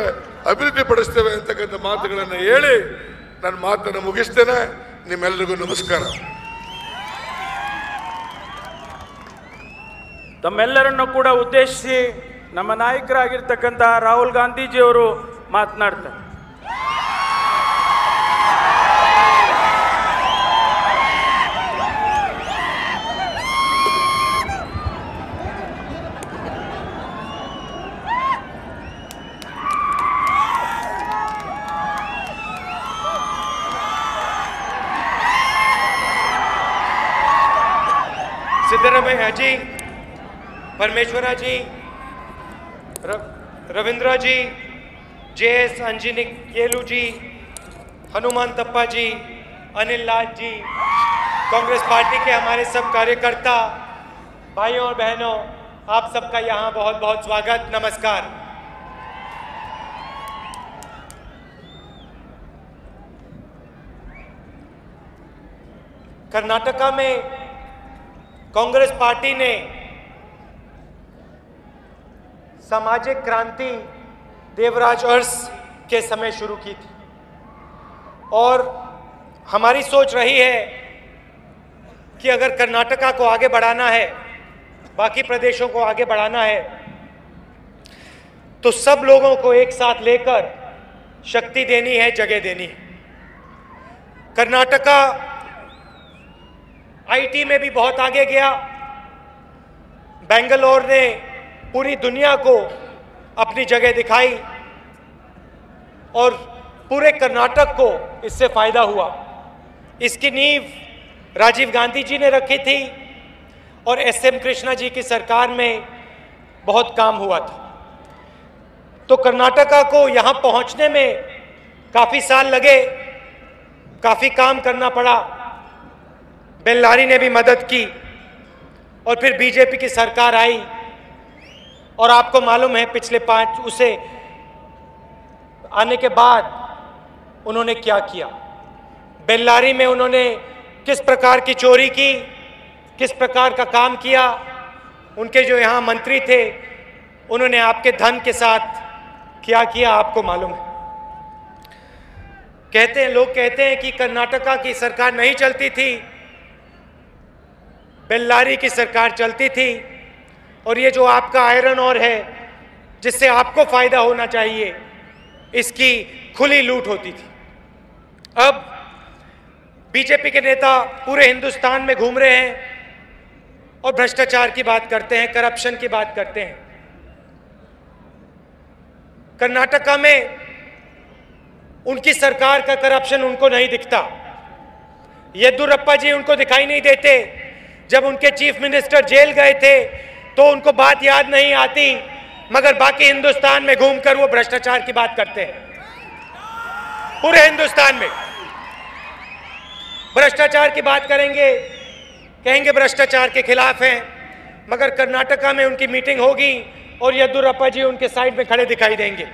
ಅಭಿವೃದ್ಧಿಪಡಿಸ್ತೇವೆ ಅಂತಕ್ಕಂಥ ಮಾತುಗಳನ್ನು ಹೇಳಿ ನನ್ನ ಮಾತನ್ನು ಮುಗಿಸ್ತೇನೆ. ನಿಮ್ಮೆಲ್ಲರಿಗೂ ನಮಸ್ಕಾರ. ತಮ್ಮೆಲ್ಲರನ್ನು ಕೂಡ ಉದ್ದೇಶಿಸಿ ನಮ್ಮ ನಾಯಕರಾಗಿರ್ತಕ್ಕಂಥ ರಾಹುಲ್ ಗಾಂಧೀಜಿಯವರು ಮಾತನಾಡ್ತಾರೆ. सिद्धरामैया जी, परमेश्वरा जी, रविंद्रा जी, JS अंजनी केलू जी, हनुमान तप्पा जी, अनिल लाल जी, कांग्रेस पार्टी के हमारे सब कार्यकर्ता भाइयों और बहनों, आप सबका यहाँ बहुत बहुत स्वागत, नमस्कार। कर्नाटका में कांग्रेस पार्टी ने सामाजिक क्रांति देवराज अरस के समय शुरू की थी और हमारी सोच रही है कि अगर कर्नाटका को आगे बढ़ाना है, बाकी प्रदेशों को आगे बढ़ाना है, तो सब लोगों को एक साथ लेकर शक्ति देनी है, जगह देनी है। कर्नाटका IT में भी बहुत आगे गया। बेंगलोर ने पूरी दुनिया को अपनी जगह दिखाई और पूरे कर्नाटक को इससे फायदा हुआ। इसकी नींव राजीव गांधी जी ने रखी थी और SM कृष्णा जी की सरकार में बहुत काम हुआ था। तो कर्नाटका को यहाँ पहुँचने में काफ़ी साल लगे, काफ़ी काम करना पड़ा। बेल्लारी ने भी मदद की और फिर बीजेपी की सरकार आई और आपको मालूम है पिछले 5 उसे आने के बाद उन्होंने क्या किया। बेल्लारी में उन्होंने किस प्रकार की चोरी की, किस प्रकार का काम किया। उनके जो यहाँ मंत्री थे उन्होंने आपके धन के साथ क्या किया आपको मालूम है। लोग कहते हैं कि कर्नाटका की सरकार नहीं चलती थी, बेल्लारी की सरकार चलती थी, और ये जो आपका आयरन ओर है जिससे आपको फायदा होना चाहिए, इसकी खुली लूट होती थी। अब बीजेपी के नेता पूरे हिंदुस्तान में घूम रहे हैं और भ्रष्टाचार की बात करते हैं, करप्शन की बात करते हैं। कर्नाटका में उनकी सरकार का करप्शन उनको नहीं दिखता। येदियुरप्पा जी उनको दिखाई नहीं देते। जब उनके चीफ मिनिस्टर जेल गए थे तो उनको बात याद नहीं आती, मगर बाकी हिंदुस्तान में घूमकर वो भ्रष्टाचार की बात करते हैं। पूरे हिंदुस्तान में भ्रष्टाचार की बात करेंगे, कहेंगे भ्रष्टाचार के खिलाफ हैं, मगर कर्नाटका में उनकी मीटिंग होगी और येदियुरप्पा जी उनके साइड में खड़े दिखाई देंगे।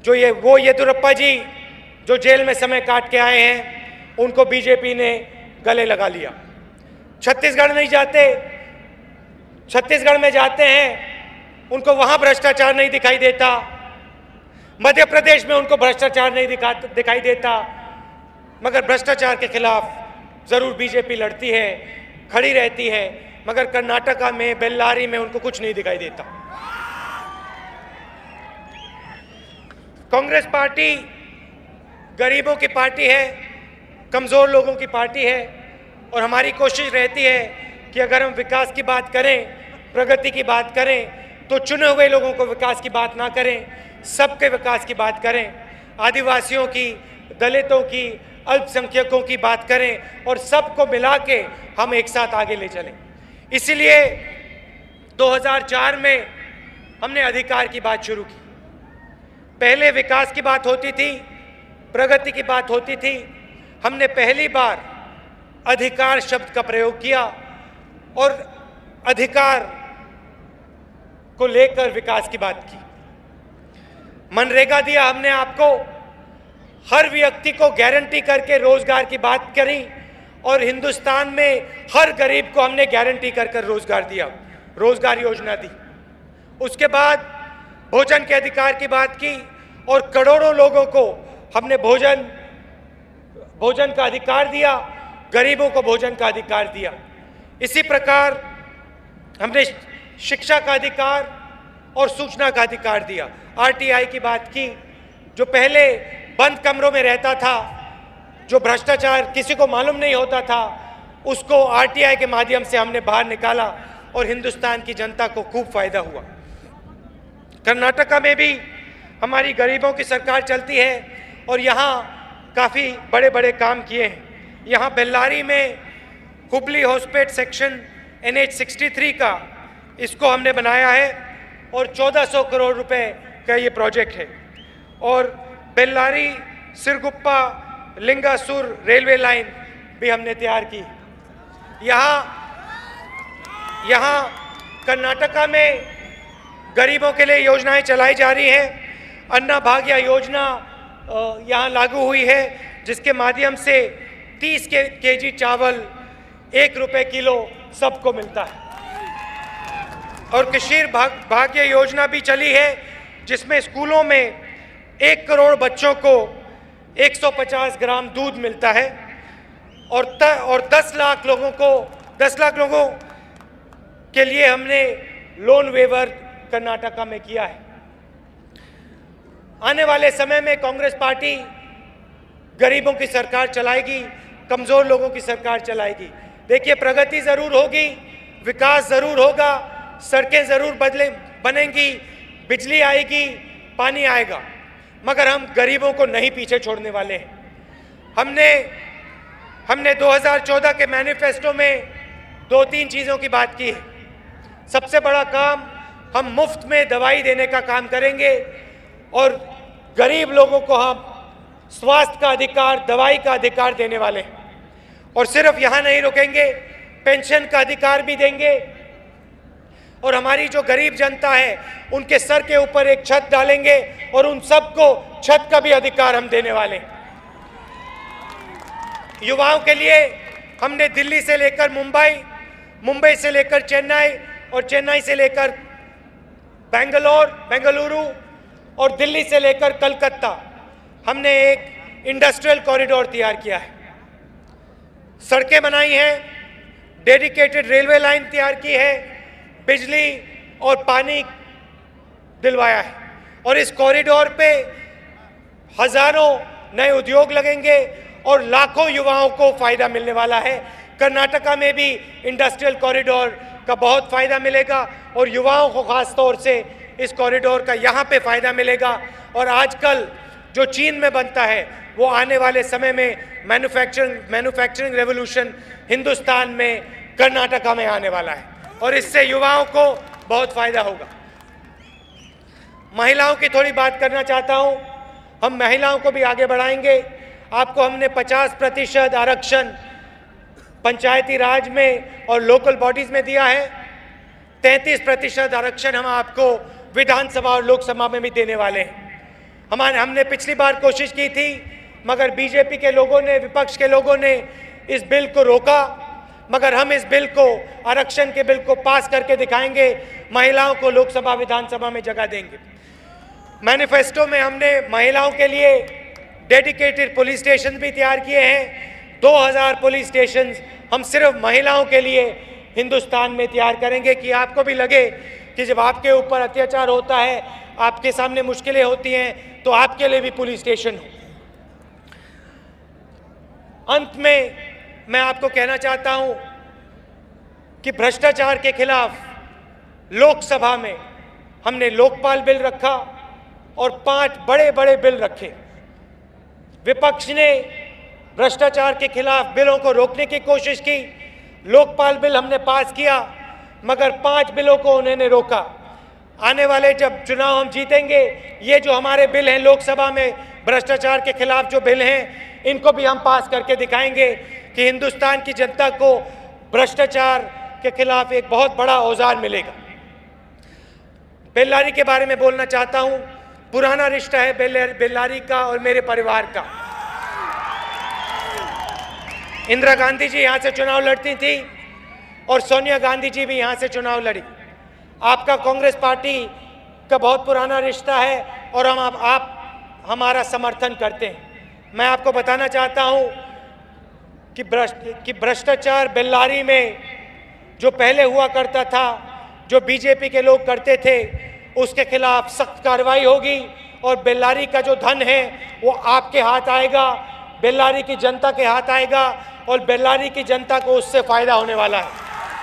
वो येदियुरप्पा जी जो जेल में समय काट के आए हैं, उनको बीजेपी ने गले लगा लिया। छत्तीसगढ़ नहीं जाते, छत्तीसगढ़ में जाते हैं, उनको वहां भ्रष्टाचार नहीं दिखाई देता। मध्य प्रदेश में उनको भ्रष्टाचार नहीं दिखाई देता, मगर भ्रष्टाचार के खिलाफ जरूर बीजेपी लड़ती है, खड़ी रहती है, मगर कर्नाटका में, बेल्लारी में उनको कुछ नहीं दिखाई देता। कांग्रेस पार्टी गरीबों की पार्टी है, कमजोर लोगों की पार्टी है, और हमारी कोशिश रहती है कि अगर हम विकास की बात करें, प्रगति की बात करें, तो चुने हुए लोगों को विकास की बात ना करें, सबके विकास की बात करें, आदिवासियों की, दलितों की, अल्पसंख्यकों की बात करें, और सबको मिला के हम एक साथ आगे ले चलें। इसीलिए 2004 में हमने अधिकार की बात शुरू की। पहले विकास की बात होती थी, प्रगति की बात होती थी। हमने पहली बार अधिकार शब्द का प्रयोग किया और अधिकार को लेकर विकास की बात की। मनरेगा दिया हमने आपको, हर व्यक्ति को गारंटी करके रोजगार की बात करी, और हिंदुस्तान में हर गरीब को हमने गारंटी कर रोजगार दिया, रोजगार योजना दी। उसके बाद भोजन के अधिकार की बात की, और करोड़ों लोगों को हमने भोजन का अधिकार दिया, गरीबों को भोजन का अधिकार दिया। इसी प्रकार हमने शिक्षा का अधिकार और सूचना का अधिकार दिया। आरटीआई की बात की, जो पहले बंद कमरों में रहता था, जो भ्रष्टाचार किसी को मालूम नहीं होता था, उसको आरटीआई के माध्यम से हमने बाहर निकाला और हिंदुस्तान की जनता को खूब फायदा हुआ। कर्नाटका में भी हमारी गरीबों की सरकार चलती है और यहाँ काफ़ी बड़े बड़े काम किए हैं। यहाँ बेल्लारी में हुबली होस्पेट सेक्शन NH 63 का, इसको हमने बनाया है और 1400 करोड़ रुपए का ये प्रोजेक्ट है। और बेल्लारी सिरगुप्पा लिंगासुर रेलवे लाइन भी हमने तैयार की। यहाँ कर्नाटका में गरीबों के लिए योजनाएं चलाई जा रही हैं। अन्ना भाग्य योजना यहाँ लागू हुई है, जिसके माध्यम से 30 केजी चावल 1 रुपए किलो सबको मिलता है। और किशीर भाग्य योजना भी चली है, जिसमें स्कूलों में 1 करोड़ बच्चों को 150 ग्राम दूध मिलता है, और 10 लाख लोगों के लिए हमने लोन वेवर कर्नाटका में किया है। आने वाले समय में कांग्रेस पार्टी गरीबों की सरकार चलाएगी, कमजोर लोगों की सरकार चलाएगी। देखिए, प्रगति जरूर होगी, विकास जरूर होगा, सड़कें जरूर बनेंगी, बिजली आएगी, पानी आएगा, मगर हम गरीबों को नहीं पीछे छोड़ने वाले हैं। हमने 2014 के मैनिफेस्टो में 2-3 चीज़ों की बात की है। सबसे बड़ा काम, हम मुफ्त में दवाई देने का काम करेंगे और गरीब लोगों को हम स्वास्थ्य का अधिकार, दवाई का अधिकार देने वाले हैं। और सिर्फ यहाँ नहीं रुकेंगे, पेंशन का अधिकार भी देंगे, और हमारी जो गरीब जनता है उनके सर के ऊपर एक छत डालेंगे और उन सबको छत का भी अधिकार हम देने वाले हैं। युवाओं के लिए हमने दिल्ली से लेकर मुंबई, मुंबई से लेकर चेन्नई और चेन्नई से लेकर बेंगलुरु और दिल्ली से लेकर कलकत्ता हमने एक इंडस्ट्रियल कॉरिडोर तैयार किया है, सड़कें बनाई हैं, डेडिकेटेड रेलवे लाइन तैयार की है, बिजली और पानी दिलवाया है और इस कॉरिडोर पे हजारों नए उद्योग लगेंगे और लाखों युवाओं को फायदा मिलने वाला है। कर्नाटका में भी इंडस्ट्रियल कॉरिडोर का बहुत फायदा मिलेगा और युवाओं को खास तौर से इस कॉरिडोर का यहाँ पे फायदा मिलेगा। और आजकल जो चीन में बनता है वो आने वाले समय में मैन्युफैक्चरिंग रेवोल्यूशन हिंदुस्तान में कर्नाटका में आने वाला है और इससे युवाओं को बहुत फायदा होगा। महिलाओं की थोड़ी बात करना चाहता हूं। हम महिलाओं को भी आगे बढ़ाएंगे। आपको हमने 50% आरक्षण पंचायती राज में और लोकल बॉडीज में दिया है। 33% आरक्षण हम आपको विधानसभा और लोकसभा में भी देने वाले हैं। हमने पिछली बार कोशिश की थी मगर बीजेपी के लोगों ने, विपक्ष के लोगों ने इस बिल को रोका, मगर हम इस बिल को, आरक्षण के बिल को पास करके दिखाएंगे। महिलाओं को लोकसभा विधानसभा में जगह देंगे। मैनिफेस्टो में हमने महिलाओं के लिए डेडिकेटेड पुलिस स्टेशन भी तैयार किए हैं। 2000 पुलिस स्टेशन हम सिर्फ महिलाओं के लिए हिंदुस्तान में तैयार करेंगे कि आपको भी लगे कि जब आपके ऊपर अत्याचार होता है, आपके सामने मुश्किलें होती हैं, तो आपके लिए भी पुलिस स्टेशन हो। अंत में मैं आपको कहना चाहता हूं कि भ्रष्टाचार के खिलाफ लोकसभा में हमने लोकपाल बिल रखा और 5 बड़े बड़े बिल रखे। विपक्ष ने भ्रष्टाचार के खिलाफ बिलों को रोकने की कोशिश की। लोकपाल बिल हमने पास किया मगर 5 बिलों को उन्होंने रोका। आने वाले जब चुनाव हम जीतेंगे, ये जो हमारे बिल हैं लोकसभा में भ्रष्टाचार के खिलाफ जो बिल हैं, इनको भी हम पास करके दिखाएंगे कि हिंदुस्तान की जनता को भ्रष्टाचार के खिलाफ एक बहुत बड़ा औजार मिलेगा। बेल्लारी के बारे में बोलना चाहता हूं। पुराना रिश्ता है बेल्लारी का और मेरे परिवार का। इंदिरा गांधी जी यहां से चुनाव लड़ती थी और सोनिया गांधी जी भी यहां से चुनाव लड़ी। आपका कांग्रेस पार्टी का बहुत पुराना रिश्ता है और आप हमारा समर्थन करते हैं। मैं आपको बताना चाहता हूं कि भ्रष्टाचार बेल्लारी में जो पहले हुआ करता था, जो बीजेपी के लोग करते थे, उसके खिलाफ सख्त कार्रवाई होगी और बेल्लारी का जो धन है वो आपके हाथ आएगा, बेल्लारी की जनता के हाथ आएगा और बेल्लारी की जनता को उससे फायदा होने वाला है।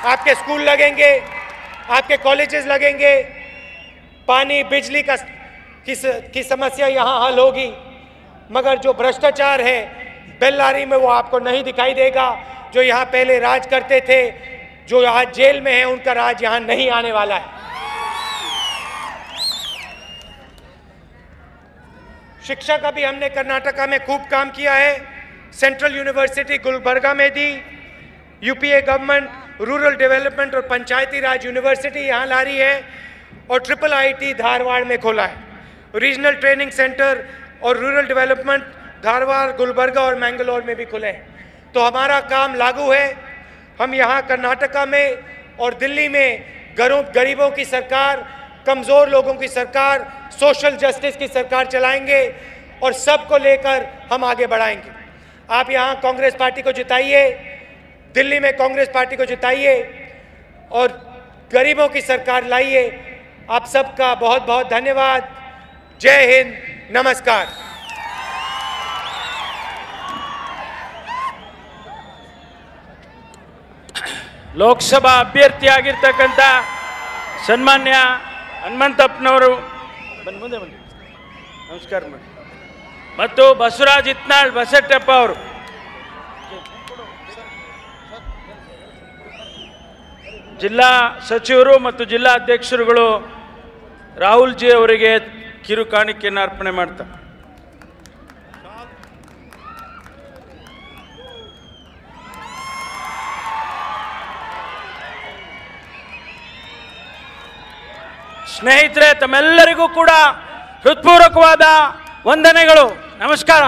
आपके स्कूल लगेंगे, आपके कॉलेजेस लगेंगे, पानी बिजली की समस्या यहाँ हल होगी। मगर जो भ्रष्टाचार है बेल्लारी में वो आपको नहीं दिखाई देगा। जो यहाँ पहले राज करते थे, जो आज जेल में है, उनका राज यहाँ नहीं आने वाला है। शिक्षा का भी हमने कर्नाटका में खूब काम किया है। सेंट्रल यूनिवर्सिटी गुलबर्गा में दी, यूपीए गवर्नमेंट रूरल डेवलपमेंट और पंचायती राज यूनिवर्सिटी यहाँ ला रही है और IIIT धारवाड़ में खोला है। रीजनल ट्रेनिंग सेंटर और रूरल डेवलपमेंट धारवाड़, गुलबर्गा और मैंगलोर में भी खुले हैं। तो हमारा काम लागू है। हम यहाँ कर्नाटका में और दिल्ली में गरीबों की सरकार, कमज़ोर लोगों की सरकार, सोशल जस्टिस की सरकार चलाएंगे और सबको लेकर हम आगे बढ़ाएंगे। आप यहाँ कांग्रेस पार्टी को जिताइए, दिल्ली में कांग्रेस पार्टी को जिताइए और गरीबों की सरकार लाइए। आप सबका बहुत बहुत धन्यवाद। जय हिंद, नमस्कार। ಲೋಕಸಭಾ ಅಭ್ಯರ್ಥಿಯಾಗಿರ್ತಕ್ಕಂಥ ಸನ್ಮಾನ್ಯ ಹನುಮಂತಪ್ಪನವರು ಮುಂದೆ ಬನ್ನಿ, ನಮಸ್ಕಾರ ಮಾಡಿ, ಮತ್ತು ಬಸವರಾಜ್ ಇತ್ನಾಳ್ ಬಸಟ್ಟಪ್ಪ ಅವರು ಜಿಲ್ಲಾ ಸಚಿವರು ಮತ್ತು ಜಿಲ್ಲಾ ಅಧ್ಯಕ್ಷರುಗಳು ರಾಹುಲ್ ಜಿ ಅವರಿಗೆ ಕಿರು ಕಾಣಿಕೆಯನ್ನು ಅರ್ಪಣೆ ಮಾಡ್ತಾರೆ. ಸ್ನೇಹಿತರೆ, ತಮ್ಮೆಲ್ಲರಿಗೂ ಕೂಡ ಹೃತ್ಪೂರ್ವಕವಾದ ವಂದನೆಗಳು, ನಮಸ್ಕಾರ.